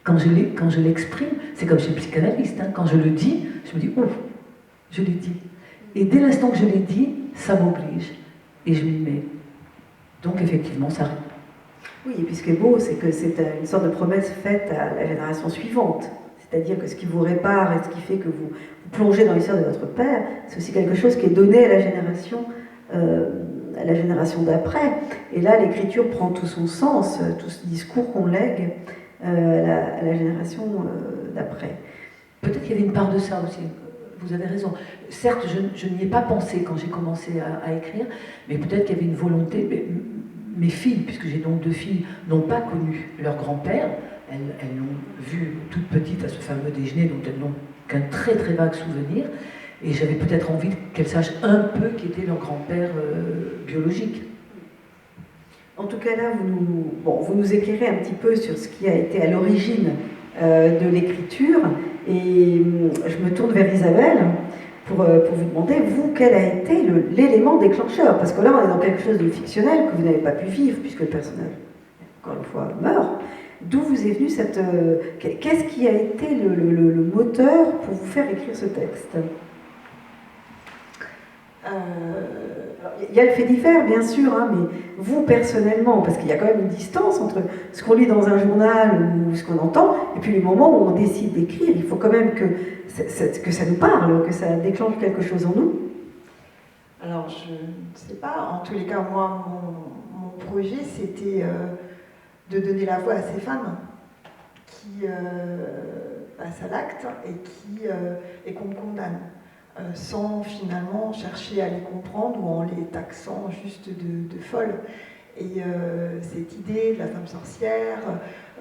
B: Quand je l'exprime, c'est comme chez le psychanalyste, hein, quand je le dis, je me dis, ouf, je l'ai dit. Et dès l'instant que je l'ai dit, ça m'oblige. Et je m'y mets. Donc effectivement, ça arrive.
A: Oui, et puis ce qui est beau, c'est que c'est une sorte de promesse faite à la génération suivante. C'est-à-dire que ce qui vous répare et ce qui fait que vous plongez dans l'histoire de votre père, c'est aussi quelque chose qui est donné à la génération d'après. Et là, l'écriture prend tout son sens, tout ce discours qu'on lègue à la génération d'après.
B: Peut-être qu'il y avait une part de ça aussi. Vous avez raison. Certes, je n'y ai pas pensé quand j'ai commencé à écrire, mais peut-être qu'il y avait une volonté. Mes filles, puisque j'ai donc deux filles, n'ont pas connu leur grand-père. Elles l'ont vu toute petite à ce fameux déjeuner, dont elles n'ont qu'un très très vague souvenir. Et j'avais peut-être envie qu'elles sachent un peu qui était leur grand-père biologique.
A: En tout cas, là, vous nous éclairez un petit peu sur ce qui a été à l'origine de l'écriture. Et je me tourne vers Isabelle pour vous demander, vous, quel a été l'élément déclencheur? Parce que là, on est dans quelque chose de fictionnel que vous n'avez pas pu vivre, puisque le personnage, encore une fois, meurt. D'où vous est venue cette... Qu'est-ce qui a été le moteur pour vous faire écrire ce texte? Il y a le fait divers, bien sûr, hein, mais vous, personnellement, parce qu'il y a quand même une distance entre ce qu'on lit dans un journal ou ce qu'on entend, et puis le moment où on décide d'écrire, il faut quand même que ça nous parle, que ça déclenche quelque chose en nous.
D: Alors, je ne sais pas. En tous les cas, moi, mon projet, c'était de donner la voix à ces femmes qui passent à l'acte et qu'on condamne. Sans finalement chercher à les comprendre ou en les taxant juste de folles. Et cette idée de la femme sorcière,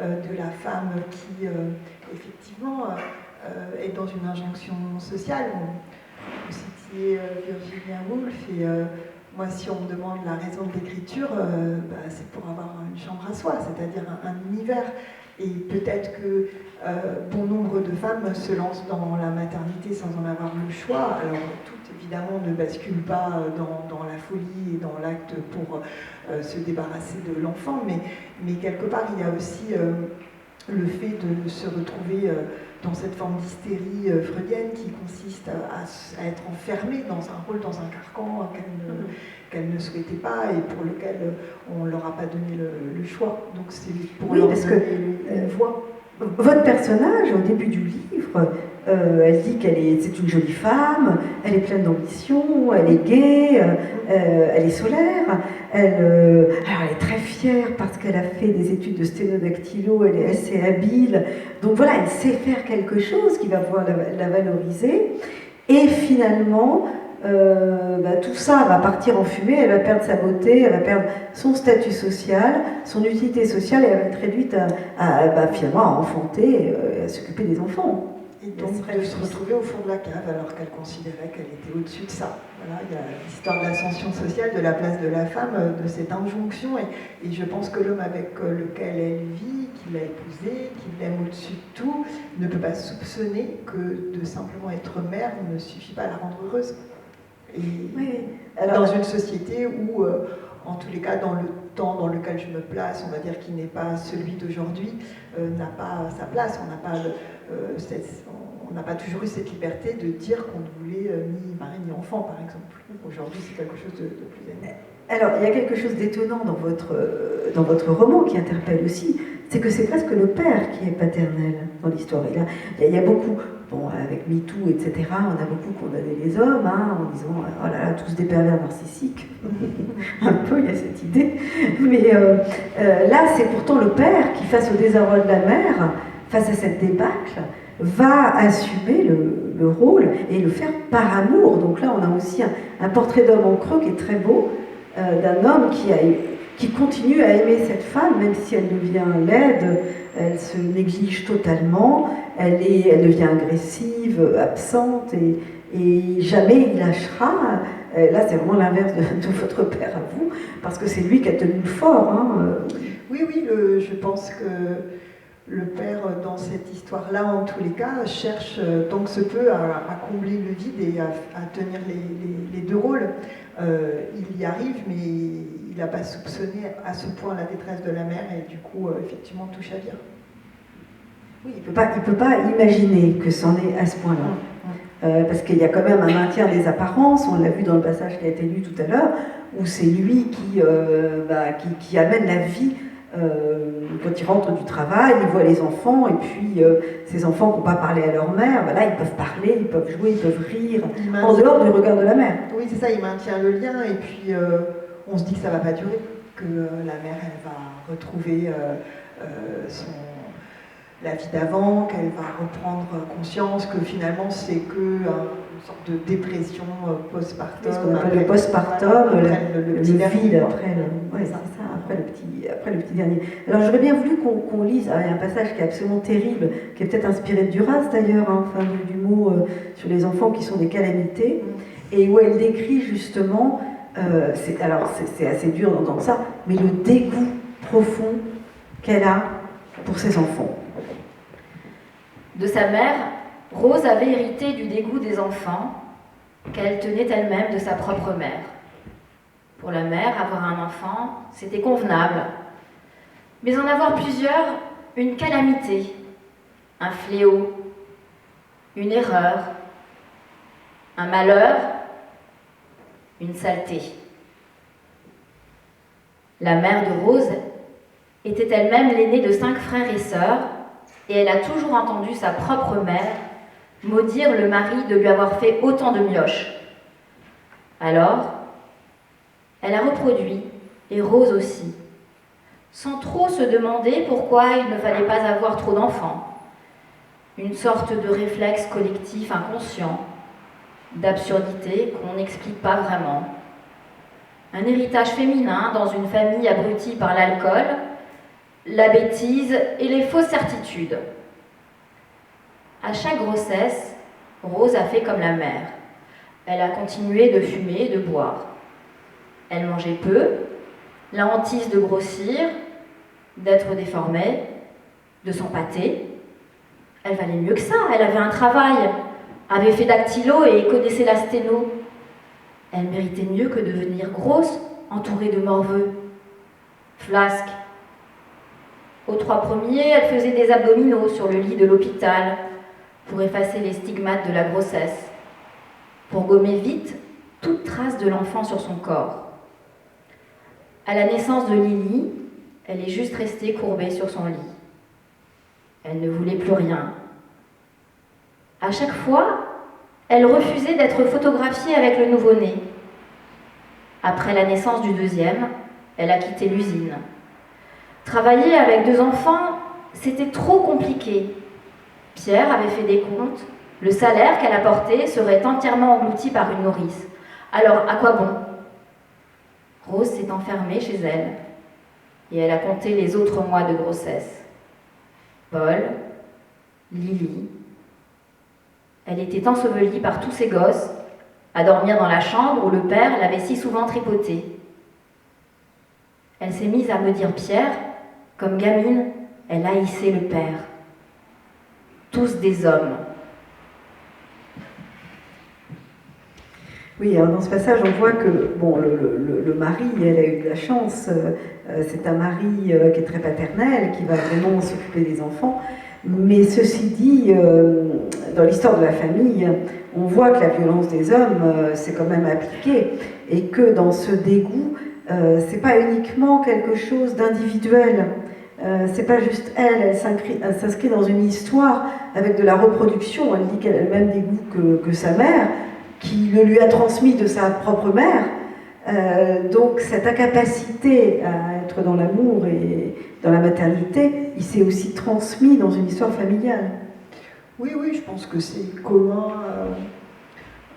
D: de la femme qui, effectivement, est dans une injonction sociale. Vous citiez Virginia Woolf, et moi, si on me demande la raison de l'écriture, c'est pour avoir une chambre à soi, c'est-à-dire un univers. Et peut-être que bon nombre de femmes se lancent dans la maternité sans en avoir le choix. Alors, tout évidemment ne bascule pas dans la folie et dans l'acte pour se débarrasser de l'enfant, mais quelque part, il y a aussi le fait de se retrouver dans cette forme d'hystérie freudienne qui consiste à être enfermée dans un rôle, dans un carcan qu'elle ne souhaitait pas et pour lequel on ne leur a pas donné le choix. Donc c'est pour leur donner une voix.
A: Votre personnage, au début du livre, elle dit c'est une jolie femme, elle est pleine d'ambition, elle est gaie, elle est solaire, alors elle est très fière parce qu'elle a fait des études de sténodactylo, elle est assez habile, donc voilà, elle sait faire quelque chose qui va pouvoir la valoriser, et finalement, tout ça va partir en fumée, elle va perdre sa beauté, elle va perdre son statut social, son utilité sociale, et elle va être réduite finalement à enfanter, à s'occuper des enfants.
D: Et donc de se retrouver au fond de la cave alors qu'elle considérait qu'elle était au-dessus de ça. Voilà, il y a l'histoire de l'ascension sociale, de la place de la femme, de cette injonction, et je pense que l'homme avec lequel elle vit, qui l'a épousée, qui l'aime au-dessus de tout, ne peut pas soupçonner que de simplement être mère ne suffit pas à la rendre heureuse. Et oui. Alors, dans une société où, en tous les cas, dans le temps dans lequel je me place, on va dire qui n'est pas celui d'aujourd'hui, n'a pas sa place. On n'a pas toujours eu cette liberté de dire qu'on ne voulait ni mari ni enfant, par exemple. Aujourd'hui, c'est quelque chose de plus énorme.
A: Alors, il y a quelque chose d'étonnant dans votre roman qui interpelle aussi, c'est que c'est presque le père qui est paternel dans l'histoire. Il y a beaucoup, avec MeToo, etc., on a beaucoup condamné les hommes, en disant, oh là là, tous des pervers narcissiques. Un peu, il y a cette idée. Mais là, c'est pourtant le père qui, face au désarroi de la mère, face à cette débâcle, va assumer le rôle et le faire par amour. Donc là, on a aussi un portrait d'homme en creux qui est très beau, d'un homme qui a qui continue à aimer cette femme, même si elle devient laide, elle se néglige totalement, elle devient agressive, absente, et jamais il lâchera. Là, c'est vraiment l'inverse de votre père à vous, parce que c'est lui qui a tenu le fort. Hein.
D: Oui, je pense que le père, dans cette histoire-là, en tous les cas, cherche tant que se peut à combler le vide et à tenir les deux rôles. Il y arrive, mais il n'a pas soupçonné à ce point la détresse de la mère et du coup, effectivement, tout chavire.
A: Oui, il ne peut pas imaginer que c'en est à ce point-là. Parce qu'il y a quand même un maintien des apparences, on l'a vu dans le passage qui a été lu tout à l'heure, où c'est lui qui amène la vie. Quand il rentre du travail, il voit les enfants, et puis ces enfants qui n'ont pas parlé à leur mère, là ils peuvent parler, ils peuvent jouer, ils peuvent rire, en dehors du regard de la mère.
D: Oui, c'est ça, il maintient le lien, et puis on se dit que ça ne va pas durer, que la mère, elle va retrouver la vie d'avant, qu'elle va reprendre conscience que finalement c'est que une sorte de dépression postpartum.
A: Ce qu'on appelle le postpartum, le
D: petit
A: vide
D: après,
A: après le petit dernier. Alors j'aurais bien voulu qu'on lise, il y a un passage qui est absolument terrible, qui est peut-être inspiré de Duras d'ailleurs, hein, enfin, du mot sur les enfants qui sont des calamités, et où elle décrit justement, c'est assez dur d'entendre ça, mais le dégoût profond qu'elle a pour ses enfants.
G: De sa mère, Rose avait hérité du dégoût des enfants qu'elle tenait elle-même de sa propre mère. Pour la mère, avoir un enfant, c'était convenable. Mais en avoir plusieurs, une calamité, un fléau, une erreur, un malheur, une saleté. La mère de Rose était elle-même l'aînée de 5 frères et sœurs, et elle a toujours entendu sa propre mère maudire le mari de lui avoir fait autant de mioches. Alors, elle a reproduit, et Rose aussi, sans trop se demander pourquoi il ne fallait pas avoir trop d'enfants. Une sorte de réflexe collectif inconscient, d'absurdité qu'on n'explique pas vraiment. Un héritage féminin dans une famille abrutie par l'alcool, la bêtise et les fausses certitudes. À chaque grossesse, Rose a fait comme la mère. Elle a continué de fumer et de boire. Elle mangeait peu, la hantise de grossir, d'être déformée, de s'empâter. Elle valait mieux que ça, elle avait un travail, avait fait dactylo et connaissait la sténo. Elle méritait mieux que de devenir grosse, entourée de morveux. Flasque. Aux 3 premiers, elle faisait des abdominaux sur le lit de l'hôpital pour effacer les stigmates de la grossesse, pour gommer vite toute trace de l'enfant sur son corps. À la naissance de Lily, elle est juste restée courbée sur son lit. Elle ne voulait plus rien. À chaque fois, elle refusait d'être photographiée avec le nouveau-né. Après la naissance du 2e, elle a quitté l'usine. Travailler avec 2 enfants, c'était trop compliqué. Pierre avait fait des comptes. Le salaire qu'elle apportait serait entièrement englouti par une nourrice. Alors, à quoi bon ? Rose s'est enfermée chez elle et elle a compté les autres mois de grossesse. Paul, Lily. Elle était ensevelie par tous ses gosses, à dormir dans la chambre où le père l'avait si souvent tripotée. Elle s'est mise à me dire Pierre. Comme gamine, elle haïssait le père. Tous des hommes.
A: Oui, alors dans ce passage, on voit que le mari, elle a eu de la chance, c'est un mari qui est très paternel, qui va vraiment s'occuper des enfants. Mais ceci dit, dans l'histoire de la famille, on voit que la violence des hommes, c'est quand même appliqué, et que dans ce dégoût, c'est pas uniquement quelque chose d'individuel. C'est pas juste elle s'inscrit dans une histoire avec de la reproduction. Elle dit qu'elle a le même dégoût que sa mère, qui le lui a transmis de sa propre mère. Donc cette incapacité à être dans l'amour et dans la maternité, il s'est aussi transmis dans une histoire familiale.
D: Oui, je pense que c'est commun.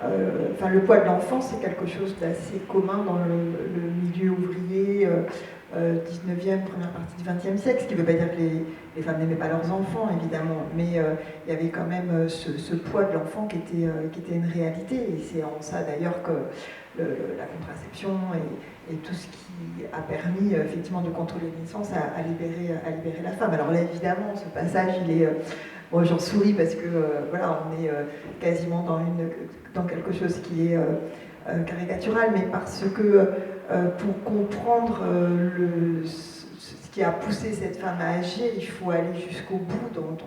D: Le poids de l'enfant, c'est quelque chose d'assez commun dans le milieu ouvrier. 19e, première partie du 20e siècle, ce qui ne veut pas dire que les femmes n'aimaient pas leurs enfants, évidemment, mais il y avait quand même ce poids de l'enfant qui était une réalité, et c'est en ça d'ailleurs que la contraception et tout ce qui a permis effectivement de contrôler les naissances à libérer la femme. Alors là, évidemment, ce passage, il est... Bon, j'en souris parce que voilà, on est quasiment dans quelque chose qui est caricatural, mais parce que pour comprendre ce qui a poussé cette femme à agir, il faut aller jusqu'au bout dans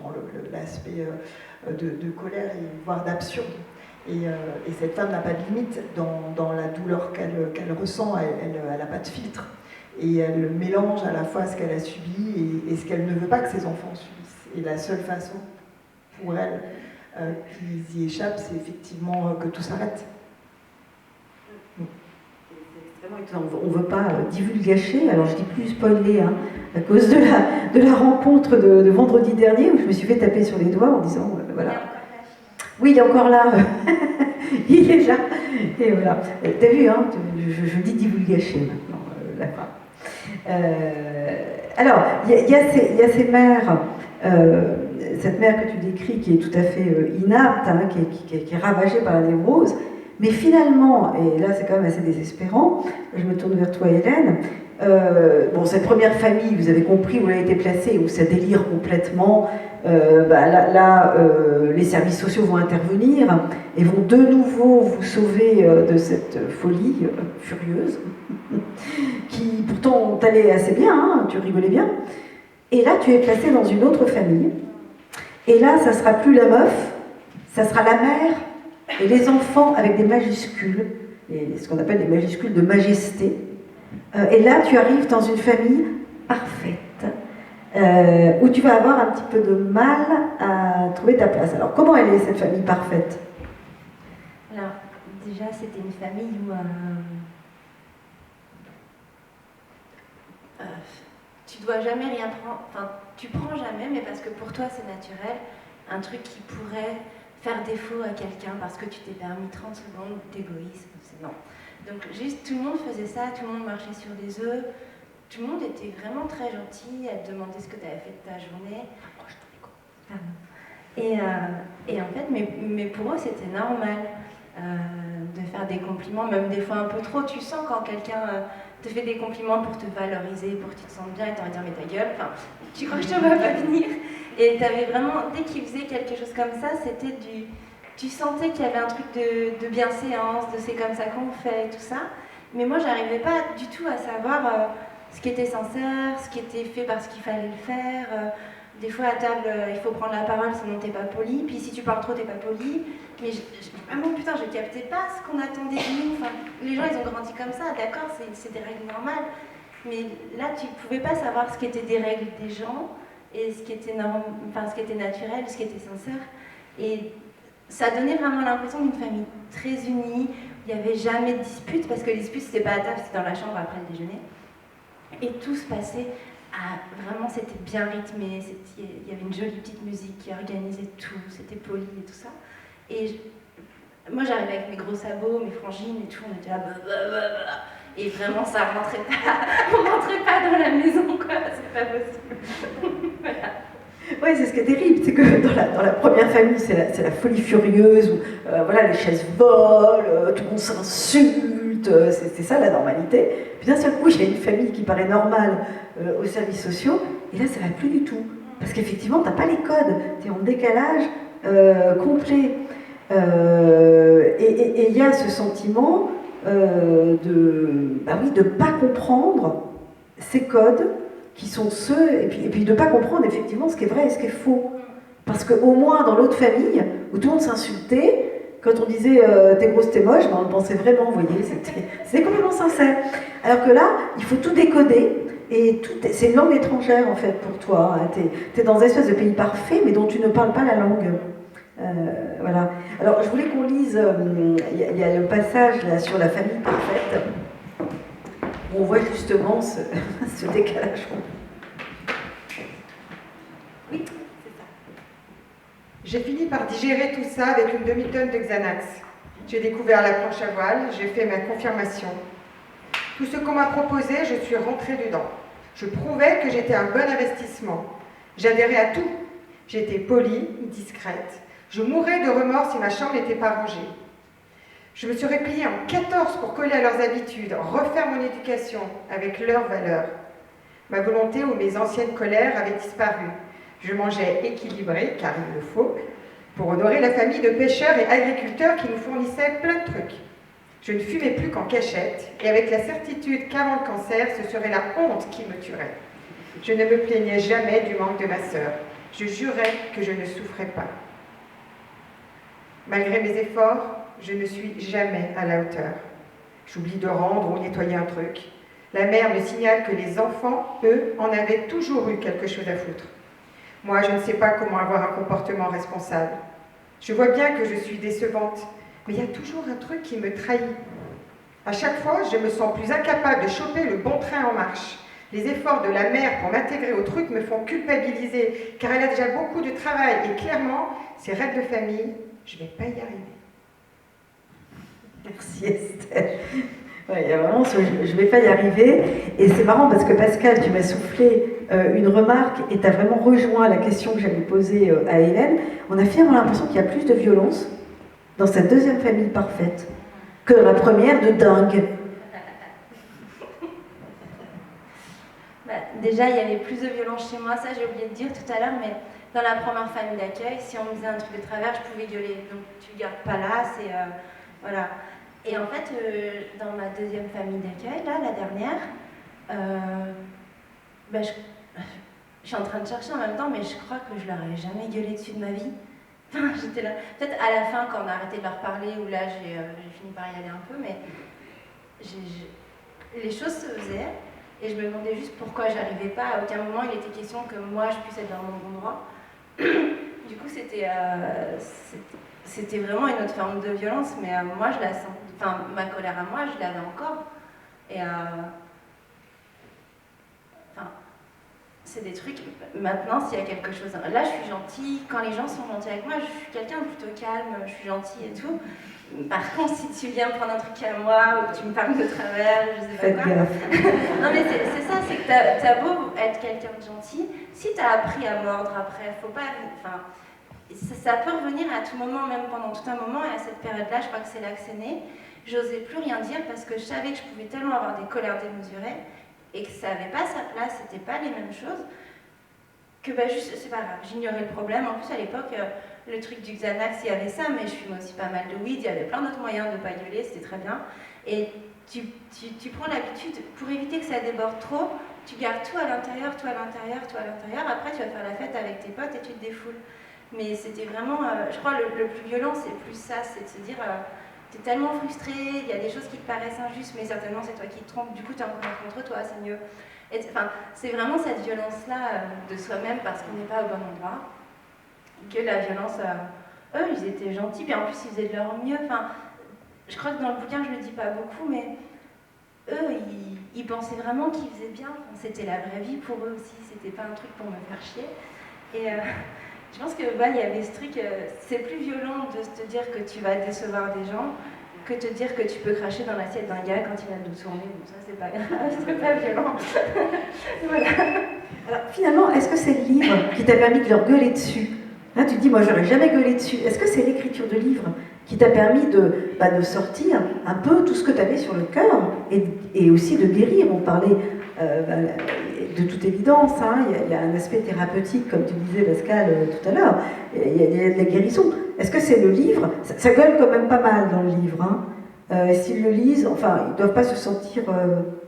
D: l'aspect de colère et voire d'absurde. Et cette femme n'a pas de limite dans la douleur qu'elle ressent, elle n'a pas de filtre. Et elle mélange à la fois ce qu'elle a subi et ce qu'elle ne veut pas que ses enfants subissent. Et la seule façon pour elle qu'ils y échappent, c'est effectivement que tout s'arrête.
A: On ne veut pas divulgacher, alors je dis plus spoiler, hein, à cause de la rencontre de vendredi dernier où je me suis fait taper sur les doigts en disant voilà. Oui, il est encore là. Il est là. Et voilà. T'as vu, hein, je dis divulgacher maintenant, la femme. Alors, il y a ces mères, cette mère que tu décris qui est tout à fait inapte, hein, qui est ravagée par la névrose, mais finalement, et là c'est quand même assez désespérant, je me tourne vers toi Hélène, bon, cette première famille, vous avez compris où elle a été placée, où ça délire complètement, les services sociaux vont intervenir et vont de nouveau vous sauver de cette folie furieuse, qui pourtant t'allait assez bien, hein, tu rigolais bien. Et là, tu es placée dans une autre famille. Et là, ça sera plus la meuf, ça sera la mère et les enfants avec des majuscules, et ce qu'on appelle des majuscules de majesté. Et là, tu arrives dans une famille parfaite, où tu vas avoir un petit peu de mal à trouver ta place. Alors, comment elle est, cette famille parfaite?
F: Alors, déjà, c'était une famille où tu dois jamais rien prendre, enfin, tu prends jamais, mais parce que pour toi, c'est naturel, un truc qui pourrait faire défaut à quelqu'un parce que tu t'es permis 30 secondes d'égoïsme, c'est non. Donc, juste, tout le monde faisait ça, tout le monde marchait sur des œufs, tout le monde était vraiment très gentil à te demander ce que tu avais fait de ta journée. Et en fait, mais pour eux, c'était normal de faire des compliments, même des fois un peu trop. Tu sens quand quelqu'un te fait des compliments pour te valoriser, pour que tu te sentes bien, et tu vas dire, mais ta gueule, enfin, tu crois que je te vois pas venir? Et tu avais vraiment, dès qu'il faisait quelque chose comme ça, c'était du... Tu sentais qu'il y avait un truc de bienséance, de c'est comme ça qu'on fait, et tout ça. Mais moi, j'arrivais pas du tout à savoir ce qui était sincère, ce qui était fait parce qu'il fallait le faire. Des fois, à table, il faut prendre la parole, sinon t'es pas poli. Puis si tu parles trop, t'es pas poli. Mais vraiment, putain, je captais pas ce qu'on attendait de nous. Enfin, les gens, ils ont grandi comme ça, d'accord, c'est des règles normales. Mais là, tu pouvais pas savoir ce qui était des règles des gens, et ce qui était ce qui était naturel, ce qui était sincère. Et ça donnait vraiment l'impression d'une famille très unie. Il n'y avait jamais de dispute, parce que les disputes, c'était pas à table, c'était dans la chambre après le déjeuner. Et tout se passait vraiment, c'était bien rythmé, il y avait une jolie petite musique qui organisait tout, c'était poli et tout ça. Et moi, j'arrivais avec mes gros sabots, mes frangines et tout, on était là, et vraiment, ça rentrait pas, on rentrait pas dans la maison, quoi, c'est pas possible. Voilà.
A: Oui, c'est ce qui est terrible, c'est que dans la première famille, c'est la folie furieuse, où voilà, les chaises volent, tout le monde s'insulte, c'est ça la normalité. Puis d'un seul coup, il y a une famille qui paraît normale aux services sociaux, et là, ça va plus du tout. Parce qu'effectivement, t'as pas les codes, t'es en décalage complet. Et il y a ce sentiment de pas comprendre ces codes, qui sont ceux, et puis de ne pas comprendre effectivement ce qui est vrai et ce qui est faux. Parce qu'au moins dans l'autre famille, où tout le monde s'insultait, quand on disait t'es grosse, t'es moche, ben, on le pensait vraiment, vous voyez, c'était complètement sincère. Alors que là, il faut tout décoder, et c'est une langue étrangère en fait pour toi. Hein. T'es dans un espèce de pays parfait, mais dont tu ne parles pas la langue. Voilà. Alors je voulais qu'on lise, il y a le passage là sur la famille parfaite, où on voit justement ce décalage.
F: Oui, c'est ça.
E: J'ai fini par digérer tout ça avec une demi-tonne de Xanax. J'ai découvert la planche à voile, j'ai fait ma confirmation. Tout ce qu'on m'a proposé, je suis rentrée dedans. Je prouvais que j'étais un bon investissement. J'adhérais à tout. J'étais polie, discrète. Je mourrais de remords si ma chambre n'était pas rangée. Je me suis repliée en 14 pour coller à leurs habitudes, refaire mon éducation avec leurs valeurs. Ma volonté ou mes anciennes colères avaient disparu. Je mangeais équilibré, car il le faut, pour honorer la famille de pêcheurs et agriculteurs qui nous fournissaient plein de trucs. Je ne fumais plus qu'en cachette, et avec la certitude qu'avant le cancer, ce serait la honte qui me tuerait. Je ne me plaignais jamais du manque de ma sœur. Je jurais que je ne souffrais pas. Malgré mes efforts, je ne suis jamais à la hauteur. J'oublie de rendre ou nettoyer un truc. La mère me signale que les enfants, eux, en avaient toujours eu quelque chose à foutre. Moi, je ne sais pas comment avoir un comportement responsable. Je vois bien que je suis décevante, mais il y a toujours un truc qui me trahit. À chaque fois, je me sens plus incapable de choper le bon train en marche. Les efforts de la mère pour m'intégrer au truc me font culpabiliser, car elle a déjà beaucoup de travail, et clairement, ces règles de famille, je ne vais pas y arriver.
A: Merci Estelle. Ouais, il y a vraiment ce je ne vais pas y arriver. Et c'est marrant parce que Pascal, tu m'as soufflé une remarque et tu as vraiment rejoint la question que j'avais posée à Hélène. On a finalement l'impression qu'il y a plus de violence dans cette deuxième famille parfaite que dans la première de dingue.
F: Déjà, il y avait plus de violence chez moi, ça j'ai oublié de dire tout à l'heure, mais dans la première famille d'accueil, si on me faisait un truc de travers, je pouvais gueuler. Donc tu ne gardes pas là, c'est... voilà. Et en fait, dans ma deuxième famille d'accueil, là, la dernière, je suis en train de chercher en même temps, mais je crois que je leur ai jamais gueulé dessus de ma vie. Enfin, j'étais là. Peut-être à la fin, quand on a arrêté de leur parler, où là, j'ai fini par y aller un peu, mais les choses se faisaient, et je me demandais juste pourquoi j'arrivais pas. À aucun moment, il était question que moi, je puisse être dans mon bon droit. Du coup, c'était vraiment une autre forme de violence, mais moi, je la sens. Enfin, ma colère à moi, je l'avais encore. Et c'est des trucs. Maintenant, s'il y a quelque chose. Là, je suis gentille. Quand les gens sont gentils avec moi, je suis quelqu'un de plutôt calme, je suis gentille et tout. Par contre, si tu viens prendre un truc à moi ou que tu me parles de travers, je sais pas quoi. Non, mais c'est ça, c'est que t'as beau être quelqu'un de gentil, si t'as appris à mordre après, faut pas. Enfin, ça peut revenir à tout moment, même pendant tout un moment, et à cette période-là, je crois que c'est là que c'est né. J'osais plus rien dire parce que je savais que je pouvais tellement avoir des colères démesurées et que ça n'avait pas sa place, c'était pas les mêmes choses, que juste, c'est pas grave, j'ignorais le problème. En plus, à l'époque, le truc du Xanax, il y avait ça, mais je fumais aussi pas mal de weed, il y avait plein d'autres moyens de ne pas gueuler, c'était très bien. Et tu prends l'habitude, pour éviter que ça déborde trop, tu gardes tout à l'intérieur, tout à l'intérieur, tout à l'intérieur, après tu vas faire la fête avec tes potes et tu te défoules. Mais c'était vraiment, je crois, le plus violent, c'est plus ça, c'est de se dire, t'es tellement frustré, il y a des choses qui te paraissent injustes, mais certainement c'est toi qui te trompes, du coup t'es en colère contre toi, c'est mieux. Enfin, c'est vraiment cette violence-là de soi-même parce qu'on n'est pas au bon endroit, que la violence, eux ils étaient gentils, puis en plus ils faisaient de leur mieux. Enfin, je crois que dans le bouquin je le dis pas beaucoup, mais eux ils pensaient vraiment qu'ils faisaient bien, enfin, c'était la vraie vie pour eux aussi, c'était pas un truc pour me faire chier. Et je pense que il y avait ce truc, c'est plus violent de te dire que tu vas décevoir des gens que te dire que tu peux cracher dans l'assiette d'un gars quand il vient de tourner. Bon, ça c'est pas grave, c'est pas violent. Voilà.
A: Alors finalement, est-ce que c'est le livre qui t'a permis de leur gueuler dessus? Là, tu te dis, moi j'aurais jamais gueulé dessus. Est-ce que c'est l'écriture de livre qui t'a permis de sortir un peu tout ce que tu avais sur le cœur et aussi de guérir? On parlait de toute évidence, hein, il y a un aspect thérapeutique, comme tu disais Pascal tout à l'heure, il y a de la guérison. Est-ce que c'est le livre? Ça gueule quand même pas mal dans le livre. Hein. S'ils le lisent, enfin, ils ne doivent pas se sentir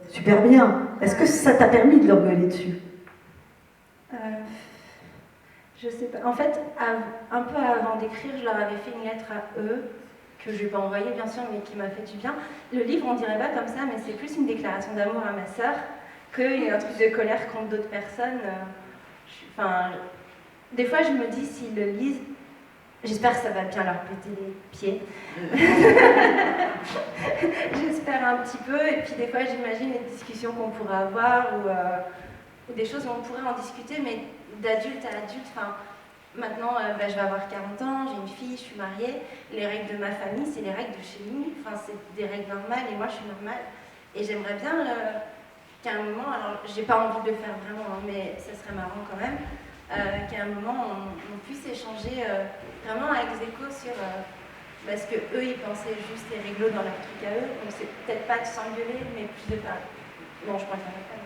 A: super bien. Est-ce que ça t'a permis de leur gueuler dessus?
F: Je sais pas. En fait, un peu avant d'écrire, je leur avais fait une lettre à eux, que je n'ai pas envoyée bien sûr, mais qui m'a fait du bien. Le livre, on dirait pas comme ça, mais c'est plus une déclaration d'amour à ma sœur qu'un truc de colère contre d'autres personnes. Des fois, je me dis, s'ils le lisent, j'espère que ça va bien leur péter les pieds. J'espère un petit peu, et puis des fois, j'imagine les discussions qu'on pourrait avoir, ou des choses où on pourrait en discuter, mais d'adulte à adulte. Maintenant, je vais avoir 40 ans, j'ai une fille, je suis mariée. Les règles de ma famille, c'est les règles de chez nous. C'est des règles normales, et moi, je suis normale. Et j'aimerais bien qu'à un moment, alors j'ai pas envie de le faire vraiment, hein, mais ça serait marrant quand même, qu'à un moment on puisse échanger vraiment avec Zeko sur... parce que eux ils pensaient juste les réglos dans leur truc à eux, donc c'est peut-être pas de s'engueuler, mais plus de parler. Non, je préfère pas.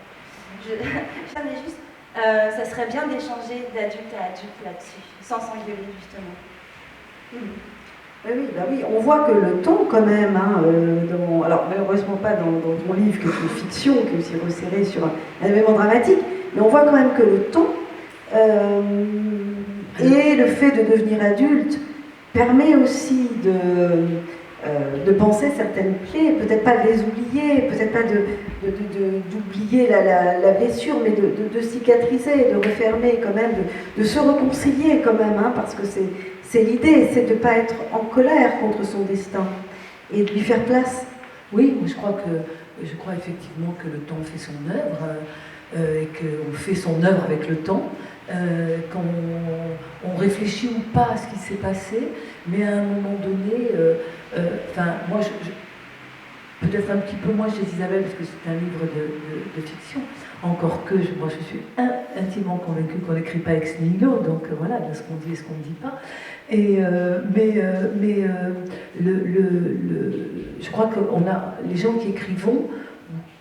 F: Mais juste, ça serait bien d'échanger d'adulte à adulte là-dessus, sans s'engueuler justement.
A: Oui, on voit que le ton quand même, hein, alors malheureusement pas dans ton livre qui est une fiction, qui est aussi resserré sur un événement dramatique, mais on voit quand même que le ton et le fait de devenir adulte permet aussi de penser certaines plaies, peut-être pas de les oublier, peut-être pas d'oublier la blessure, mais de cicatriser, de refermer quand même, de se réconcilier quand même, hein, parce que c'est l'idée, c'est de ne pas être en colère contre son destin et de lui faire place.
B: Oui, je crois effectivement que le temps fait son œuvre et qu'on fait son œuvre avec le temps, qu'on réfléchit ou pas à ce qui s'est passé, mais à un moment donné, moi, peut-être un petit peu moins chez Isabelle, parce que c'est un livre de fiction, encore que moi je suis intimement convaincue qu'on n'écrit pas ex nihilo, donc voilà, de ce qu'on dit et ce qu'on ne dit pas. Je crois que les gens qui écrivent,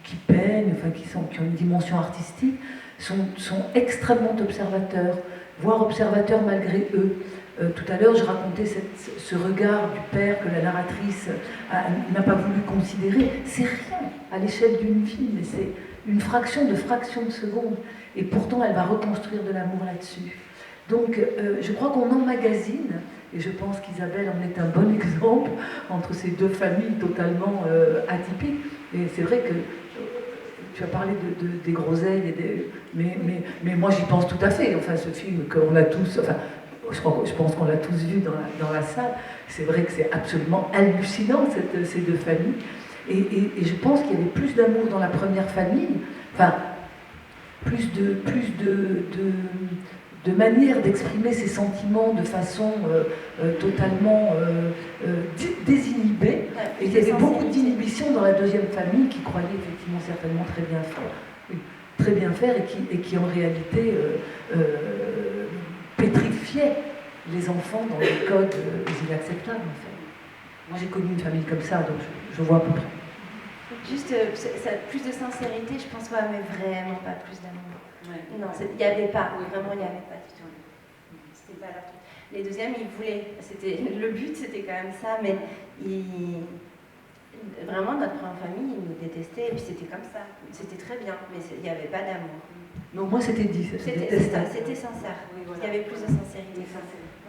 B: qui peignent, qui ont une dimension artistique, sont extrêmement observateurs, voire observateurs malgré eux. Tout à l'heure, je racontais ce regard du père que la narratrice n'a pas voulu considérer. C'est rien à l'échelle d'une vie, mais c'est une fraction de seconde. Et pourtant, elle va reconstruire de l'amour là-dessus. Donc, je crois qu'on emmagasine, et je pense qu'Isabelle en est un bon exemple, entre ces deux familles totalement atypiques. Et c'est vrai que tu as parlé des groseilles, mais moi j'y pense tout à fait. Enfin, ce film qu'on a tous... je pense qu'on l'a tous vu dans la salle. C'est vrai que c'est absolument hallucinant, ces deux familles. Et je pense qu'il y avait plus d'amour dans la première famille, plus de manière d'exprimer ses sentiments de façon totalement désinhibée. Et il y avait beaucoup d'inhibition dans la deuxième famille qui croyait effectivement certainement très bien faire et qui en réalité pétrifiait les enfants dans des codes inacceptables en fait. Moi j'ai connu une famille comme ça, donc je vois à peu près.
F: Juste plus de sincérité, je pense, mais vraiment pas plus d'amour. Ouais. Non, il n'y avait pas, vraiment il n'y avait pas du tout. C'était pas leur truc. Les deuxièmes, ils voulaient, le but c'était quand même ça, mais vraiment notre première famille, ils nous détestaient, et puis c'était comme ça. C'était très bien, mais il n'y avait pas d'amour.
B: Non, moi c'était dit.
F: C'était sincère. Oui, voilà. Il y avait plus de sincérité.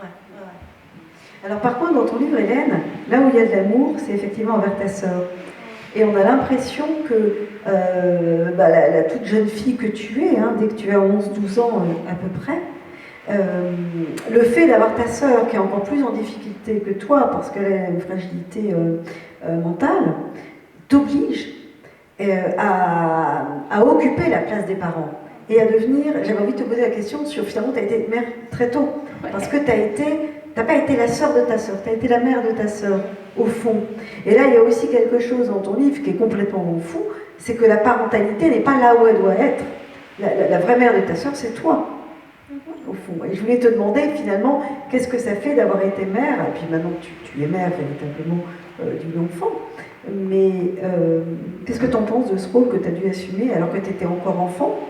F: Ouais.
A: Alors par contre, dans ton livre, Hélène, là où il y a de l'amour, c'est effectivement envers ta sœur. Et on a l'impression que la toute jeune fille que tu es, hein, dès que tu as 11-12 ans à peu près, le fait d'avoir ta sœur qui est encore plus en difficulté que toi, parce qu'elle a une fragilité mentale, t'oblige à occuper la place des parents. Et à devenir, j'avais envie de te poser la question sur finalement, tu as été mère très tôt, parce que t'as pas été la sœur de ta sœur, tu as été la mère de ta sœur, au fond. Et là, il y a aussi quelque chose dans ton livre qui est complètement fou, c'est que la parentalité n'est pas là où elle doit être. La vraie mère de ta sœur, c'est toi, au fond. Et je voulais te demander, finalement, qu'est-ce que ça fait d'avoir été mère, et puis maintenant tu es mère véritablement d'une enfant, mais qu'est-ce que tu en penses de ce rôle que tu as dû assumer alors que tu étais encore enfant?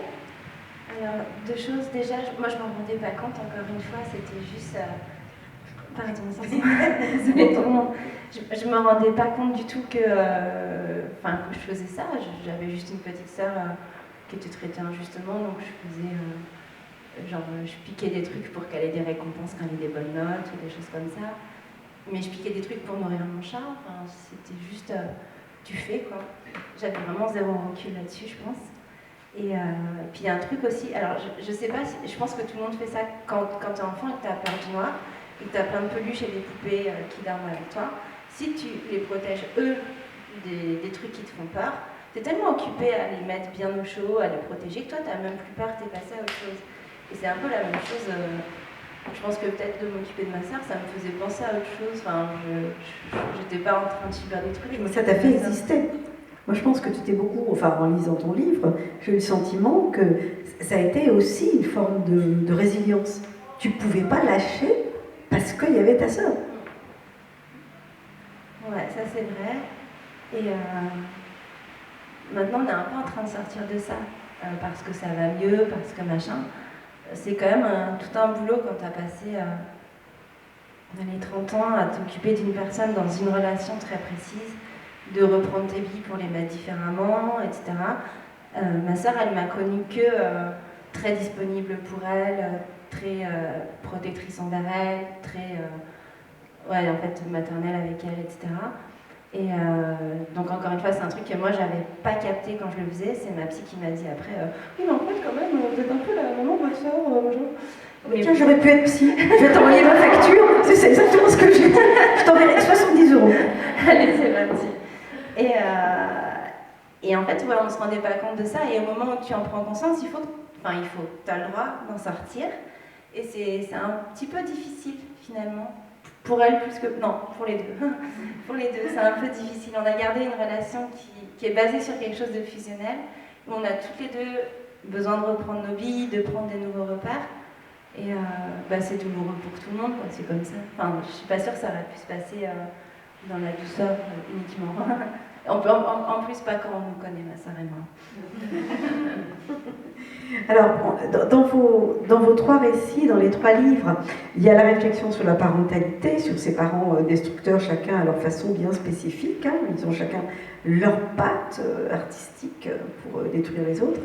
F: Alors, deux choses. Déjà, moi je ne m'en rendais pas compte, encore une fois, c'était juste... Pardon, désolée tout le monde. Je ne me rendais pas compte du tout que je faisais ça. J'avais juste une petite sœur qui était traitée injustement, donc je faisais... je piquais des trucs pour qu'elle ait des récompenses quand elle ait des bonnes notes ou des choses comme ça. Mais je piquais des trucs pour nourrir mon chat. C'était juste... tu fais, quoi. J'avais vraiment zéro recul là-dessus, je pense. Et puis il y a un truc aussi, alors je sais pas, je pense que tout le monde fait ça quand t'es enfant et que t'as peur du noir, et que t'as plein de peluches et des poupées qui dorment avec toi. Si tu les protèges, eux, des trucs qui te font peur, t'es tellement occupé à les mettre bien au chaud, à les protéger, que toi t'as même plus peur, t'es passé à autre chose. Et c'est un peu la même chose, je pense que peut-être de m'occuper de ma sœur, ça me faisait penser à autre chose, j'étais pas en train de subir des trucs.
A: Mais ça t'a fait exister. Moi, je pense que tu t'es beaucoup, enfin, en lisant ton livre, j'ai eu le sentiment que ça a été aussi une forme de résilience. Tu ne pouvais pas lâcher parce qu'il y avait ta sœur.
H: Ouais, ça c'est vrai. Et maintenant, on est un peu en train de sortir de ça, parce que ça va mieux, parce que machin. C'est quand même tout un boulot quand tu as passé les 30 ans à t'occuper d'une personne dans une relation très précise, de reprendre tes vies pour les mettre différemment, etc. Ma sœur, elle m'a connue que très disponible pour elle, très protectrice envers elle, très ouais, en fait, maternelle avec elle, etc. Et donc encore une fois, c'est un truc que moi j'avais pas capté quand je le faisais. C'est ma psy qui m'a dit après oui, mais en fait quand même vous êtes un peu la maman de votre soeur,
A: mais tiens, j'aurais pu être psy. Je vais t'envoyer ma facture. C'est exactement ce que j'ai dit. Je t'enverrai 70 €.
H: Allez, c'est parti. Et en fait, ouais, on se rendait pas compte de ça. Et au moment où tu en prends conscience, t'as le droit d'en sortir. Et c'est un petit peu difficile finalement. Pour elle plus que... Non, pour les deux. Pour les deux, c'est un peu difficile. On a gardé une relation qui est basée sur quelque chose de fusionnel, où on a toutes les deux besoin de reprendre nos vies, de prendre des nouveaux repères. Et c'est douloureux pour tout le monde, quoi. C'est comme ça. Enfin, je suis pas sûre que ça aurait pu se passer dans la douceur uniquement. En plus, pas quand on nous connaît, ma sœur et moi.
A: Alors, dans vos 3 récits, dans les 3 livres, il y a la réflexion sur la parentalité, sur ces parents destructeurs, chacun à leur façon bien spécifique. Hein, ils ont chacun leur patte artistique pour détruire les autres.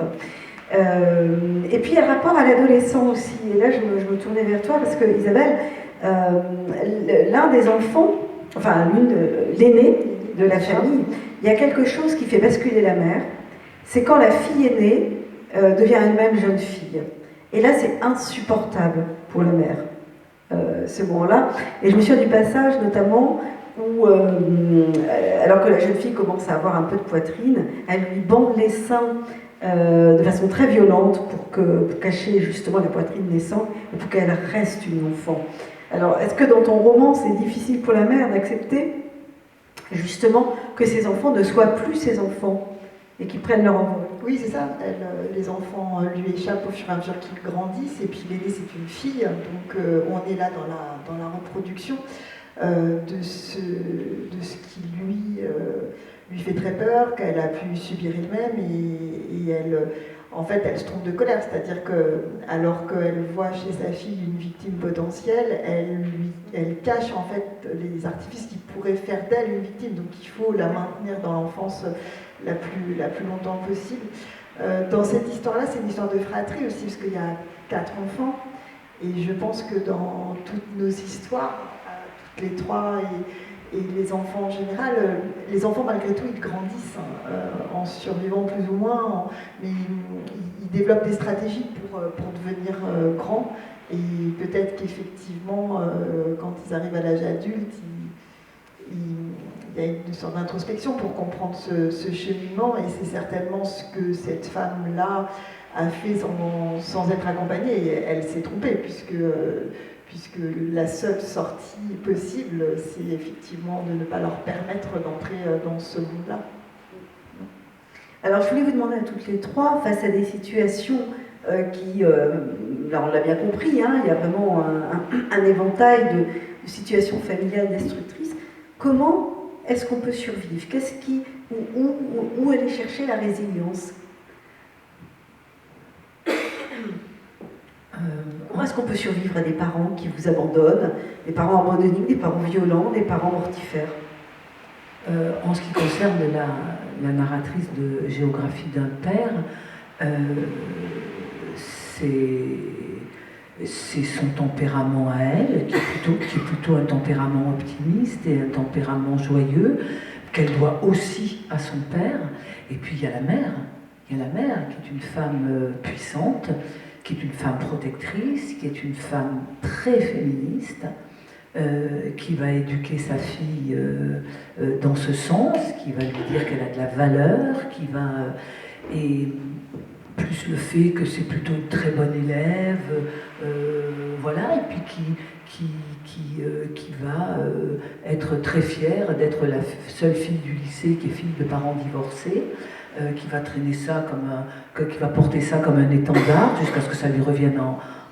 A: Et puis il y a le rapport à l'adolescent aussi. Et là, je me tournais vers toi parce que, Isabelle, l'un des enfants, enfin l'aîné de la famille, il y a quelque chose qui fait basculer la mère. C'est quand la fille aînée devient elle-même jeune fille. Et là, c'est insupportable pour la mère, ce moment-là. Et je me souviens du passage, notamment, où, alors que la jeune fille commence à avoir un peu de poitrine, elle lui bande les seins de façon très violente pour cacher justement la poitrine naissante et pour qu'elle reste une enfant. Alors, est-ce que dans ton roman, c'est difficile pour la mère d'accepter justement que ses enfants ne soient plus ses enfants et qu'ils prennent leur envol?
D: Oui, c'est ça. Les enfants lui échappent au fur et à mesure qu'ils grandissent, et puis l'aîné, c'est une fille, donc on est là dans la reproduction de ce qui lui fait très peur, qu'elle a pu subir elle-même, et elle se trompe de colère, c'est-à-dire que alors qu'elle voit chez sa fille une victime potentielle, elle cache en fait les artifices qui pourraient faire d'elle une victime, donc il faut la maintenir dans l'enfance la plus longtemps possible. Dans cette histoire-là, c'est une histoire de fratrie aussi, parce qu'il y a 4 enfants, et je pense que dans toutes nos histoires, toutes les 3 et les enfants en général, les enfants malgré tout ils grandissent en survivant plus ou moins, mais ils développent des stratégies pour devenir grands, et peut-être qu'effectivement quand ils arrivent à l'âge adulte, il y a une sorte d'introspection pour comprendre ce cheminement, et c'est certainement ce que cette femme-là a fait sans être accompagnée. Et elle s'est trompée, puisque la seule sortie possible, c'est effectivement de ne pas leur permettre d'entrer dans ce monde-là.
A: Alors je voulais vous demander à toutes les 3, face à des situations qui, là on l'a bien compris, hein, il y a vraiment un éventail de situations familiales destructrices, comment est-ce qu'on peut survivre? Où aller chercher la résilience? Comment est-ce qu'on peut survivre à des parents qui vous abandonnent, des parents abandonnés, des parents violents, des parents mortifères?
B: En ce qui concerne la narratrice de Géographie d'un père, c'est son tempérament à elle, qui est plutôt un tempérament optimiste et un tempérament joyeux, qu'elle doit aussi à son père. Et puis il y a la mère, qui est une femme puissante, qui est une femme protectrice, qui est une femme très féministe, qui va éduquer sa fille dans ce sens, qui va lui dire qu'elle a de la valeur, et plus le fait que c'est plutôt une très bonne élève, voilà, et puis qui va être très fière d'être la seule fille du lycée qui est fille de parents divorcés, qui va traîner ça qui va porter ça comme un étendard jusqu'à ce que ça lui revienne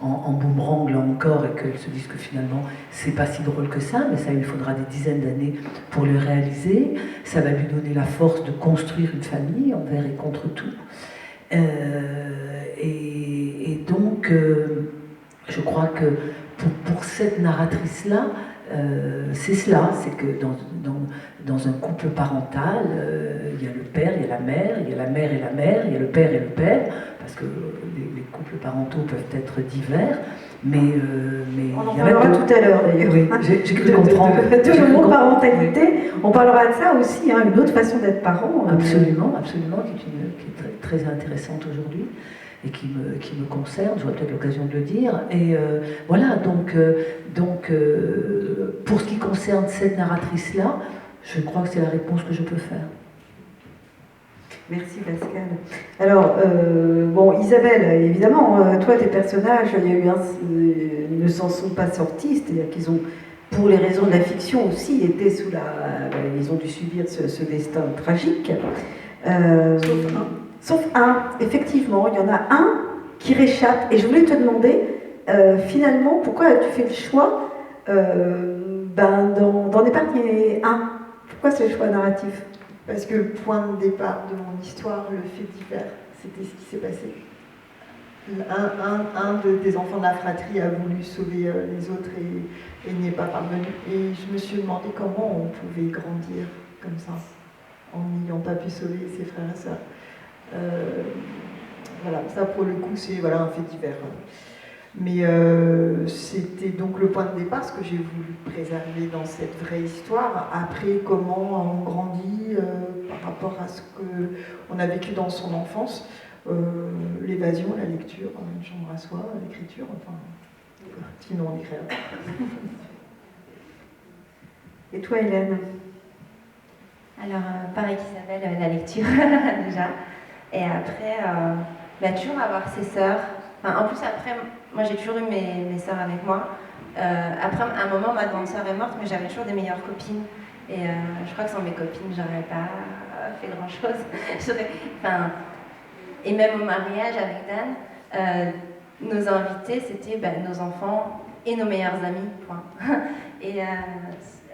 B: en boomerang là encore et qu'elle se dise que finalement c'est pas si drôle que ça, mais ça il faudra des dizaines d'années pour le réaliser. Ça va lui donner la force de construire une famille envers et contre tout. Et donc je crois que pour cette narratrice-là, c'est cela, c'est que dans un couple parental, il y a le père, il y a la mère, il y a la mère et la mère, il y a le père et le père, parce que les couples parentaux peuvent être divers, mais
A: on en parlera tout à l'heure d'ailleurs.
B: Oui, j'ai cru comprendre.
A: De le mot parentalité, on parlera de ça aussi, hein, une autre façon d'être parent.
B: Absolument, absolument, qui est très intéressante aujourd'hui et qui me concerne, j'aurai peut-être l'occasion de le dire. Et voilà, donc pour ce qui concerne cette narratrice-là, je crois que c'est la réponse que je peux faire.
A: Merci Pascal. Alors, bon, Isabelle, évidemment, toi, tes personnages, il y a eu ils ne s'en sont pas sortis, c'est-à-dire qu'ils ont, pour les raisons de la fiction aussi, été ils ont dû subir ce destin tragique. Sauf un, effectivement, il y en a un qui réchappe. Et je voulais te demander, finalement, pourquoi as-tu fait le choix d'en épargner un? Pourquoi ce choix narratif?
D: Parce que le point de départ de mon histoire, le fait divers, c'était ce qui s'est passé. Des enfants de la fratrie a voulu sauver les autres et n'y est pas parvenu. Et je me suis demandé comment on pouvait grandir comme ça, en n'ayant pas pu sauver ses frères et sœurs. Voilà, ça pour le coup c'est un fait divers. Mais c'était donc le point de départ, ce que j'ai voulu préserver dans cette vraie histoire. Après, comment on grandit par rapport à ce qu'on a vécu dans son enfance, l'évasion, la lecture, une chambre à soi, l'écriture, enfin, sinon on écrit.
A: Et toi, Hélène?
H: Alors, pareil qu'Isabelle, la lecture, déjà. Et après, toujours avoir ses sœurs. Enfin, en plus, après, moi j'ai toujours eu mes sœurs avec moi. Après, à un moment, ma grande sœur est morte, mais j'avais toujours des meilleures copines. Et je crois que sans mes copines, j'aurais pas fait grand-chose. Et même au mariage avec Dan, nos invités, c'était nos enfants et nos meilleurs amis, point. Et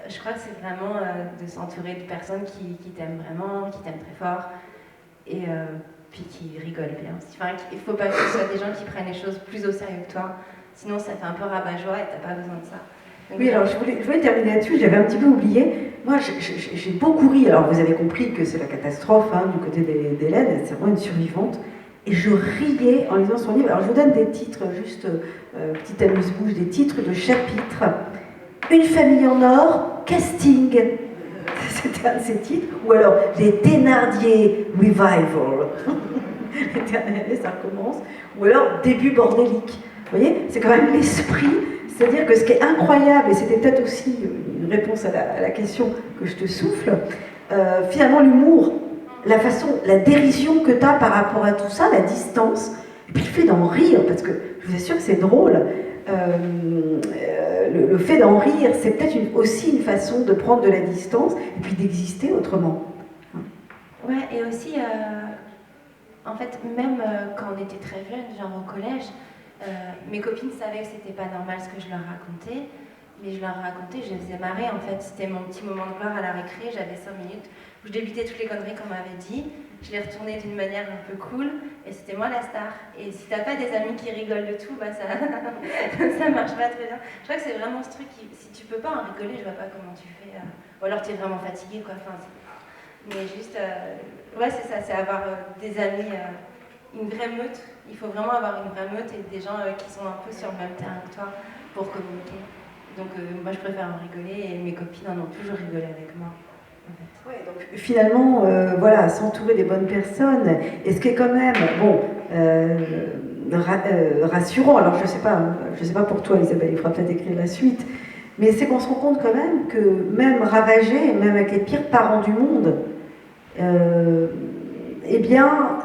H: je crois que c'est vraiment de s'entourer de personnes qui t'aiment vraiment, qui t'aiment très fort. Et puis qui rigolent bien. Enfin, il ne faut pas que ce soit des gens qui prennent les choses plus au sérieux que toi, sinon ça fait un peu rabat-joie et t'as pas besoin de ça. Donc,
A: oui, alors je voulais terminer là-dessus, j'avais un petit peu oublié. Moi, j'ai beaucoup ri. Alors vous avez compris que c'est la catastrophe du côté d'Hélène, c'est vraiment une survivante. Et je riais en lisant son livre. Alors je vous donne des titres, juste petite amuse-bouche, des titres de chapitres. Une famille en or, casting. C'était un de ces titres. Ou alors les Thénardier Revival. L'éternel, ça recommence. Ou alors début bordélique. Vous voyez, c'est quand même l'esprit. C'est-à-dire que ce qui est incroyable, et c'était peut-être aussi une réponse à la question que je te souffle, finalement l'humour, la dérision que tu as par rapport à tout ça, la distance, et puis le fait d'en rire, parce que je vous assure que c'est drôle, le fait d'en rire, c'est peut-être aussi une façon de prendre de la distance et puis d'exister autrement.
H: Ouais, et aussi, en fait, même quand on était très jeunes, genre au collège, mes copines savaient que c'était pas normal ce que je leur racontais, mais je leur racontais, je les faisais marrer en fait. C'était mon petit moment de gloire à la récré, j'avais 5 minutes où je débutais toutes les conneries qu'on m'avait dit, je les retournais d'une manière un peu cool, et c'était moi la star. Et si t'as pas des amis qui rigolent de tout, bah ça, ça marche pas très bien. Je crois que c'est vraiment ce truc, si tu peux pas en rigoler, je vois pas comment tu fais. Ou alors tu es vraiment fatigué quoi. Enfin, mais juste, ouais c'est ça, c'est avoir des amis, une vraie meute. Il faut vraiment avoir une vraie meute et des gens qui sont un peu sur le même terrain que toi pour communiquer. Donc moi je préfère en rigoler et mes copines en ont toujours rigolé avec moi. En fait.
A: Ouais, donc finalement, voilà, s'entourer des bonnes personnes, et ce qui est quand même, bon, rassurant, alors je sais pas pour toi Isabelle, il faudra peut-être écrire la suite, mais c'est qu'on se rend compte quand même que même ravagés, même avec les pires parents du monde, eh bien,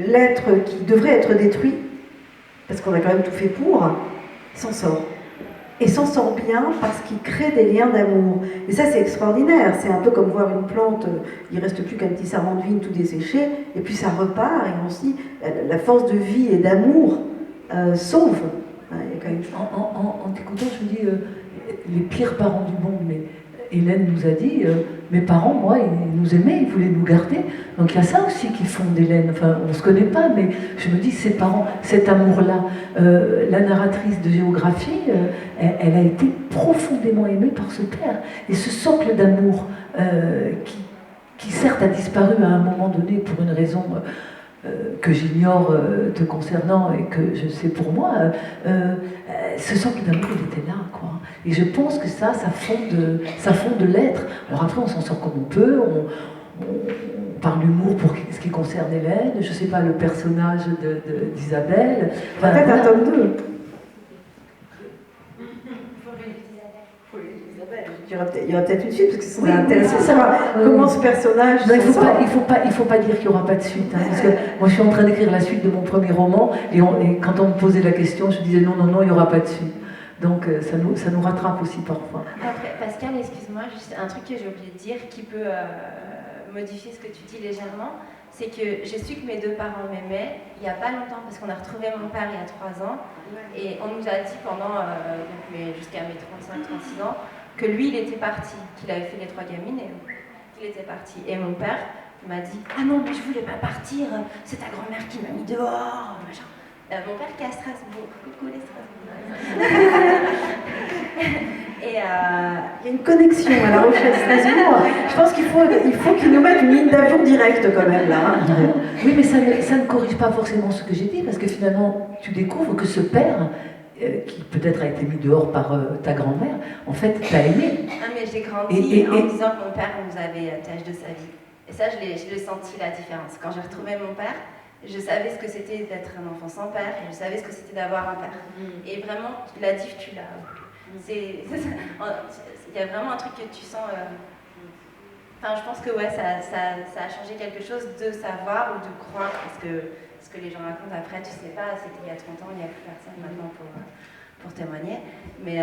A: l'être qui devrait être détruit, parce qu'on a quand même tout fait pour, s'en sort. Et s'en sort bien parce qu'il crée des liens d'amour. Et ça, c'est extraordinaire. C'est un peu comme voir une plante, il ne reste plus qu'un petit sarment de vigne tout desséché, et puis ça repart, et on se dit, la force de vie et d'amour sauve. Il y a quand même...
B: En t'écoutant, je me dis, les pires parents du monde, mais Hélène nous a dit, mes parents, moi, ils nous aimaient, ils voulaient nous garder. Donc il y a ça aussi qui fonde Hélène. Enfin, on ne se connaît pas, mais je me dis, ses parents, cet amour-là. La narratrice de géographie, elle a été profondément aimée par ce père. Et ce socle d'amour qui certes a disparu à un moment donné pour une raison que j'ignore te concernant et que je sais pour moi, ce socle d'amour, il était là, quoi. Et je pense que ça fonde l'être. Alors après, on s'en sort comme on peut, on parle l'humour pour ce qui concerne Hélène, je sais pas, le personnage d'Isabelle. Enfin,
A: peut-être un tome 2. Il y aura peut-être une suite, parce que c'est intéressant de savoir comment ce personnage...
B: Non, il faut pas dire qu'il n'y aura pas de suite. Hein, parce que moi, je suis en train d'écrire la suite de mon premier roman, et quand on me posait la question, je disais non, il n'y aura pas de suite. Donc ça nous rattrape aussi parfois.
H: Après, Pascal, excuse-moi, juste un truc que j'ai oublié de dire qui peut modifier ce que tu dis légèrement, c'est que j'ai su que mes deux parents m'aimaient il n'y a pas longtemps parce qu'on a retrouvé mon père il y a 3 ans et on nous a dit pendant jusqu'à mes 35-36 ans que lui il était parti, qu'il avait fait les 3 gamines et qu'il était parti. Et mon père m'a dit « Ah non, mais je voulais pas partir, c'est ta grand-mère qui m'a mis dehors, machin. » Mon père qui est à Strasbourg, coucou les Strasbourg. Et
A: il y a une connexion à La Rochelle Strasbourg. Je pense qu'il faut qu'ils nous mettent une ligne d'avion directe quand même là.
B: Oui, mais ça ne corrige pas forcément ce que j'ai dit, parce que finalement, tu découvres que ce père, qui peut-être a été mis dehors par ta grand-mère, en fait, t'a aimé.
H: Ah, mais j'ai grandi en disant que mon père nous avait tâche de sa vie. Et ça, je l'ai senti la différence. Quand j'ai retrouvé mon père, je savais ce que c'était d'être un enfant sans père, et je savais ce que c'était d'avoir un père. Et vraiment, la diff, tu l'as. Il y a vraiment un truc que tu sens. Enfin, je pense que ouais, ça a changé quelque chose de savoir ou de croire, parce que ce que les gens racontent après, tu sais pas, c'était il y a 30 ans, il n'y a plus personne maintenant pour témoigner. Mais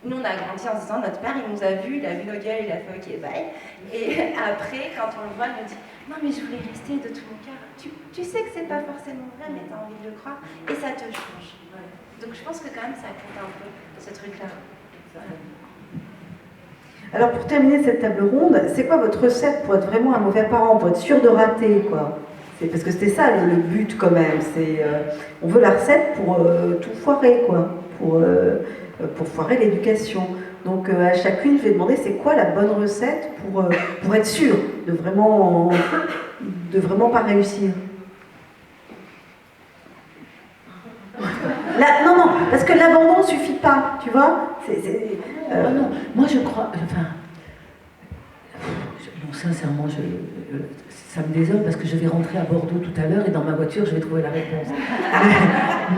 H: nous, on a grandi en se disant, notre père, il nous a vus, il a vu nos gueules, il a fait OK, bye. Et après, quand on le voit, il nous dit, non, mais je voulais rester de tout mon cœur. Tu sais que c'est pas forcément vrai, mais tu as envie de le croire, et ça te change. Donc je pense que quand même, ça compte un peu, ce truc-là.
A: Alors pour terminer cette table ronde, c'est quoi votre recette pour être vraiment un mauvais parent, pour être sûr de rater, quoi? Parce que c'était ça le but quand même, on veut la recette pour tout foirer, quoi, pour foirer l'éducation. Donc à chacune, je vais demander c'est quoi la bonne recette pour être sûr de vraiment pas réussir. Non, parce que l'abandon suffit pas, tu vois.
B: Non, moi je crois. Enfin, sincèrement, ça me désole parce que je vais rentrer à Bordeaux tout à l'heure et dans ma voiture je vais trouver la réponse.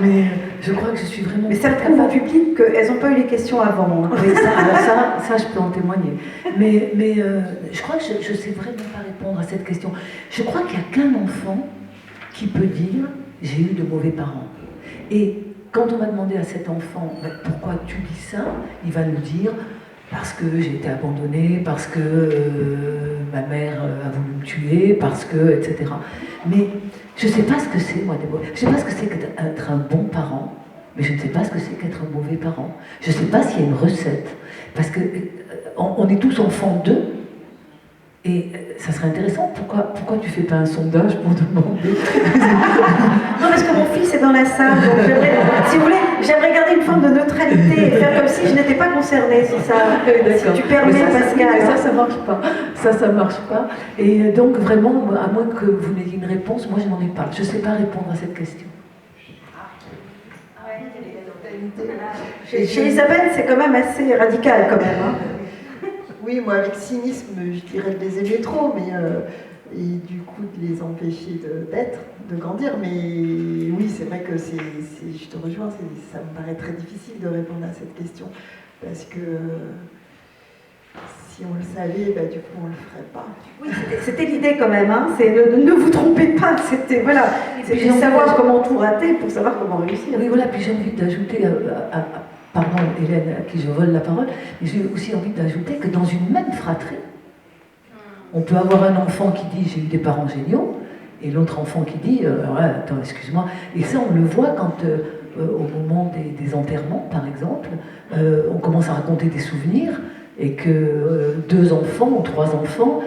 B: mais je crois que je suis vraiment.
A: Mais ça prouve au public qu'elles n'ont pas eu les questions avant. Hein.
B: Oui, ça, je peux en témoigner. Mais je crois que je ne sais vraiment pas répondre à cette question. Je crois qu'il n'y a qu'un enfant qui peut dire j'ai eu de mauvais parents. Et quand on va demander à cet enfant pourquoi tu dis ça, il va nous dire parce que j'ai été abandonnée, parce que ma mère a voulu me tuer, parce que, etc. Mais je ne sais pas ce que c'est, moi, je ne sais pas ce que c'est qu'être un bon parent, mais je ne sais pas ce que c'est qu'être un mauvais parent. Je ne sais pas s'il y a une recette, parce que on est tous enfants d'eux, et ça serait intéressant, pourquoi tu fais pas un sondage pour demander?
A: Non, parce que mon fils est dans la salle, donc si vous voulez, j'aimerais garder une forme de neutralité et faire comme si je n'étais pas concernée, si tu permets, Pascal.
B: Ça marche pas. Ça marche pas. Et donc vraiment, à moins que vous n'ayez une réponse, moi je n'en ai pas. Je ne sais pas répondre à cette question.
A: Chez Isabelle, c'est quand même assez radical, quand même. Hein.
D: Oui, moi avec cynisme, je dirais de les aimer trop, mais et du coup de les empêcher de grandir. Mais oui, c'est vrai que je te rejoins, ça me paraît très difficile de répondre à cette question, parce que si on le savait, bah, du coup, on le ferait pas.
A: Oui, c'était l'idée quand même, hein. C'est ne vous trompez pas, c'était voilà, c'était de savoir comment tout rater pour savoir comment réussir.
B: Oui, voilà, puis j'ai envie d'ajouter, pardon Hélène, à qui je vole la parole, mais j'ai aussi envie d'ajouter que dans une même fratrie, on peut avoir un enfant qui dit j'ai eu des parents géniaux, et l'autre enfant qui dit attends, excuse-moi, et ça on le voit quand au moment des enterrements par exemple, on commence à raconter des souvenirs et que 2 enfants ou 3 enfants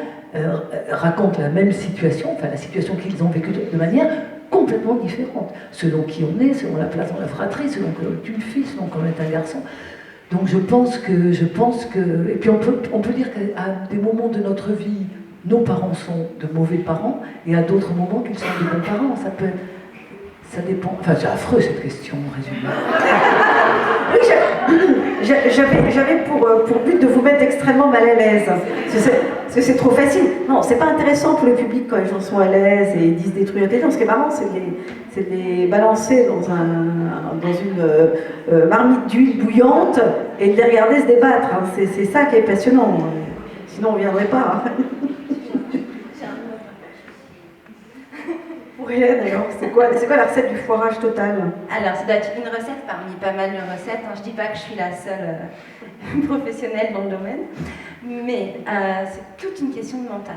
B: racontent la même situation, enfin la situation qu'ils ont vécue de manière complètement différente, selon qui on est, selon la place dans la fratrie, selon que tu es une fille, selon qu'on est un garçon. Donc je pense que, et puis on peut dire qu'à des moments de notre vie, nos parents sont de mauvais parents, et à d'autres moments qu'ils sont de bons parents. Ça dépend. Enfin, c'est affreux cette question, en résumé.
A: Oui, j'avais pour but de vous mettre extrêmement mal à l'aise. Parce que c'est trop facile. Non, c'est pas intéressant pour le public quand les gens sont à l'aise et disent des trucs intelligents. Ce qui est marrant, c'est de les balancer dans une marmite d'huile bouillante et de les regarder se débattre. Hein. C'est ça qui est passionnant. Sinon, on ne viendrait pas. Hein. Pour Hélène, alors, c'est quoi la recette du foirage total?
H: Alors, ça doit être une recette parmi pas mal de recettes. Je ne dis pas que je suis la seule professionnelle dans le domaine, mais c'est toute une question de mental.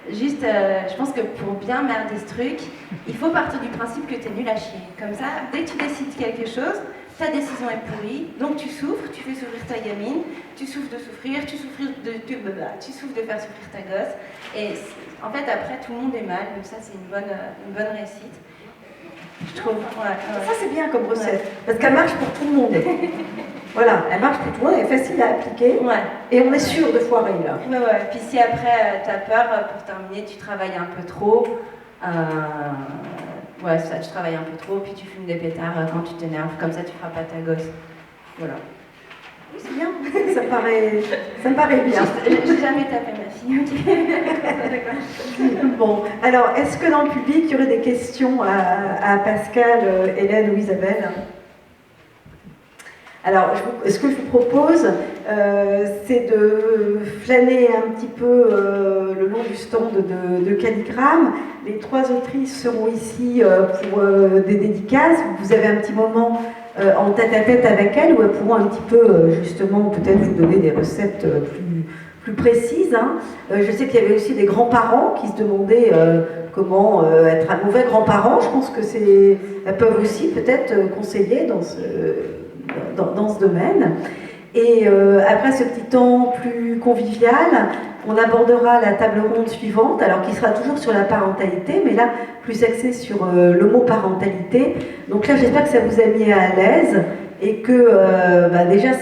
H: Juste, je pense que pour bien merder ce truc, il faut partir du principe que tu es nul à chier. Comme ça, dès que tu décides quelque chose, ta décision est pourrie, donc tu souffres, tu fais souffrir ta gamine, tu souffres de souffrir, tu souffres de faire souffrir ta gosse. Et en fait, après, tout le monde est mal, donc ça, c'est une bonne réussite. Je trouve. Ouais.
A: Ça, c'est bien comme recette, parce qu'elle marche pour tout le monde. Voilà, elle marche pour tout le monde, elle est facile à appliquer, et on est sûr de foirer, là.
H: Ouais. Puis si après, tu as peur, pour terminer, tu travailles un peu trop, tu travailles un peu trop, puis tu fumes des pétards quand tu t'énerves, comme ça tu feras pas ta gosse. Voilà.
A: Oui, c'est bien, ça me paraît bien.
H: J'ai jamais tapé ma fille, ok.
A: Bon, alors, est-ce que dans le public, il y aurait des questions à Pascal, Hélène ou Isabelle? Alors, ce que je vous propose, c'est de flâner un petit peu le long du stand de Calligramme. Les 3 autrices seront ici pour des dédicaces. Vous avez un petit moment en tête-à-tête avec elles où elles pourront un petit peu, justement, peut-être vous donner des recettes plus précises. Hein. Je sais qu'il y avait aussi des grands-parents qui se demandaient comment être un mauvais grand-parent. Je pense que elles peuvent aussi peut-être conseiller dans ce domaine. Et après ce petit temps plus convivial, on abordera la table ronde suivante, alors qui sera toujours sur la parentalité, mais là plus axée sur l'homoparentalité. Donc là, j'espère que ça vous a mis à l'aise et que déjà,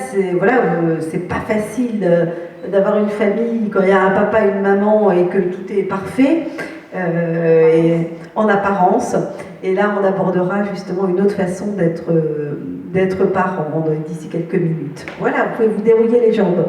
A: c'est pas facile d'avoir une famille quand il y a un papa et une maman et que tout est parfait en apparence. Et là, on abordera justement une autre façon d'être parent d'ici quelques minutes. Voilà, vous pouvez vous dérouiller les jambes.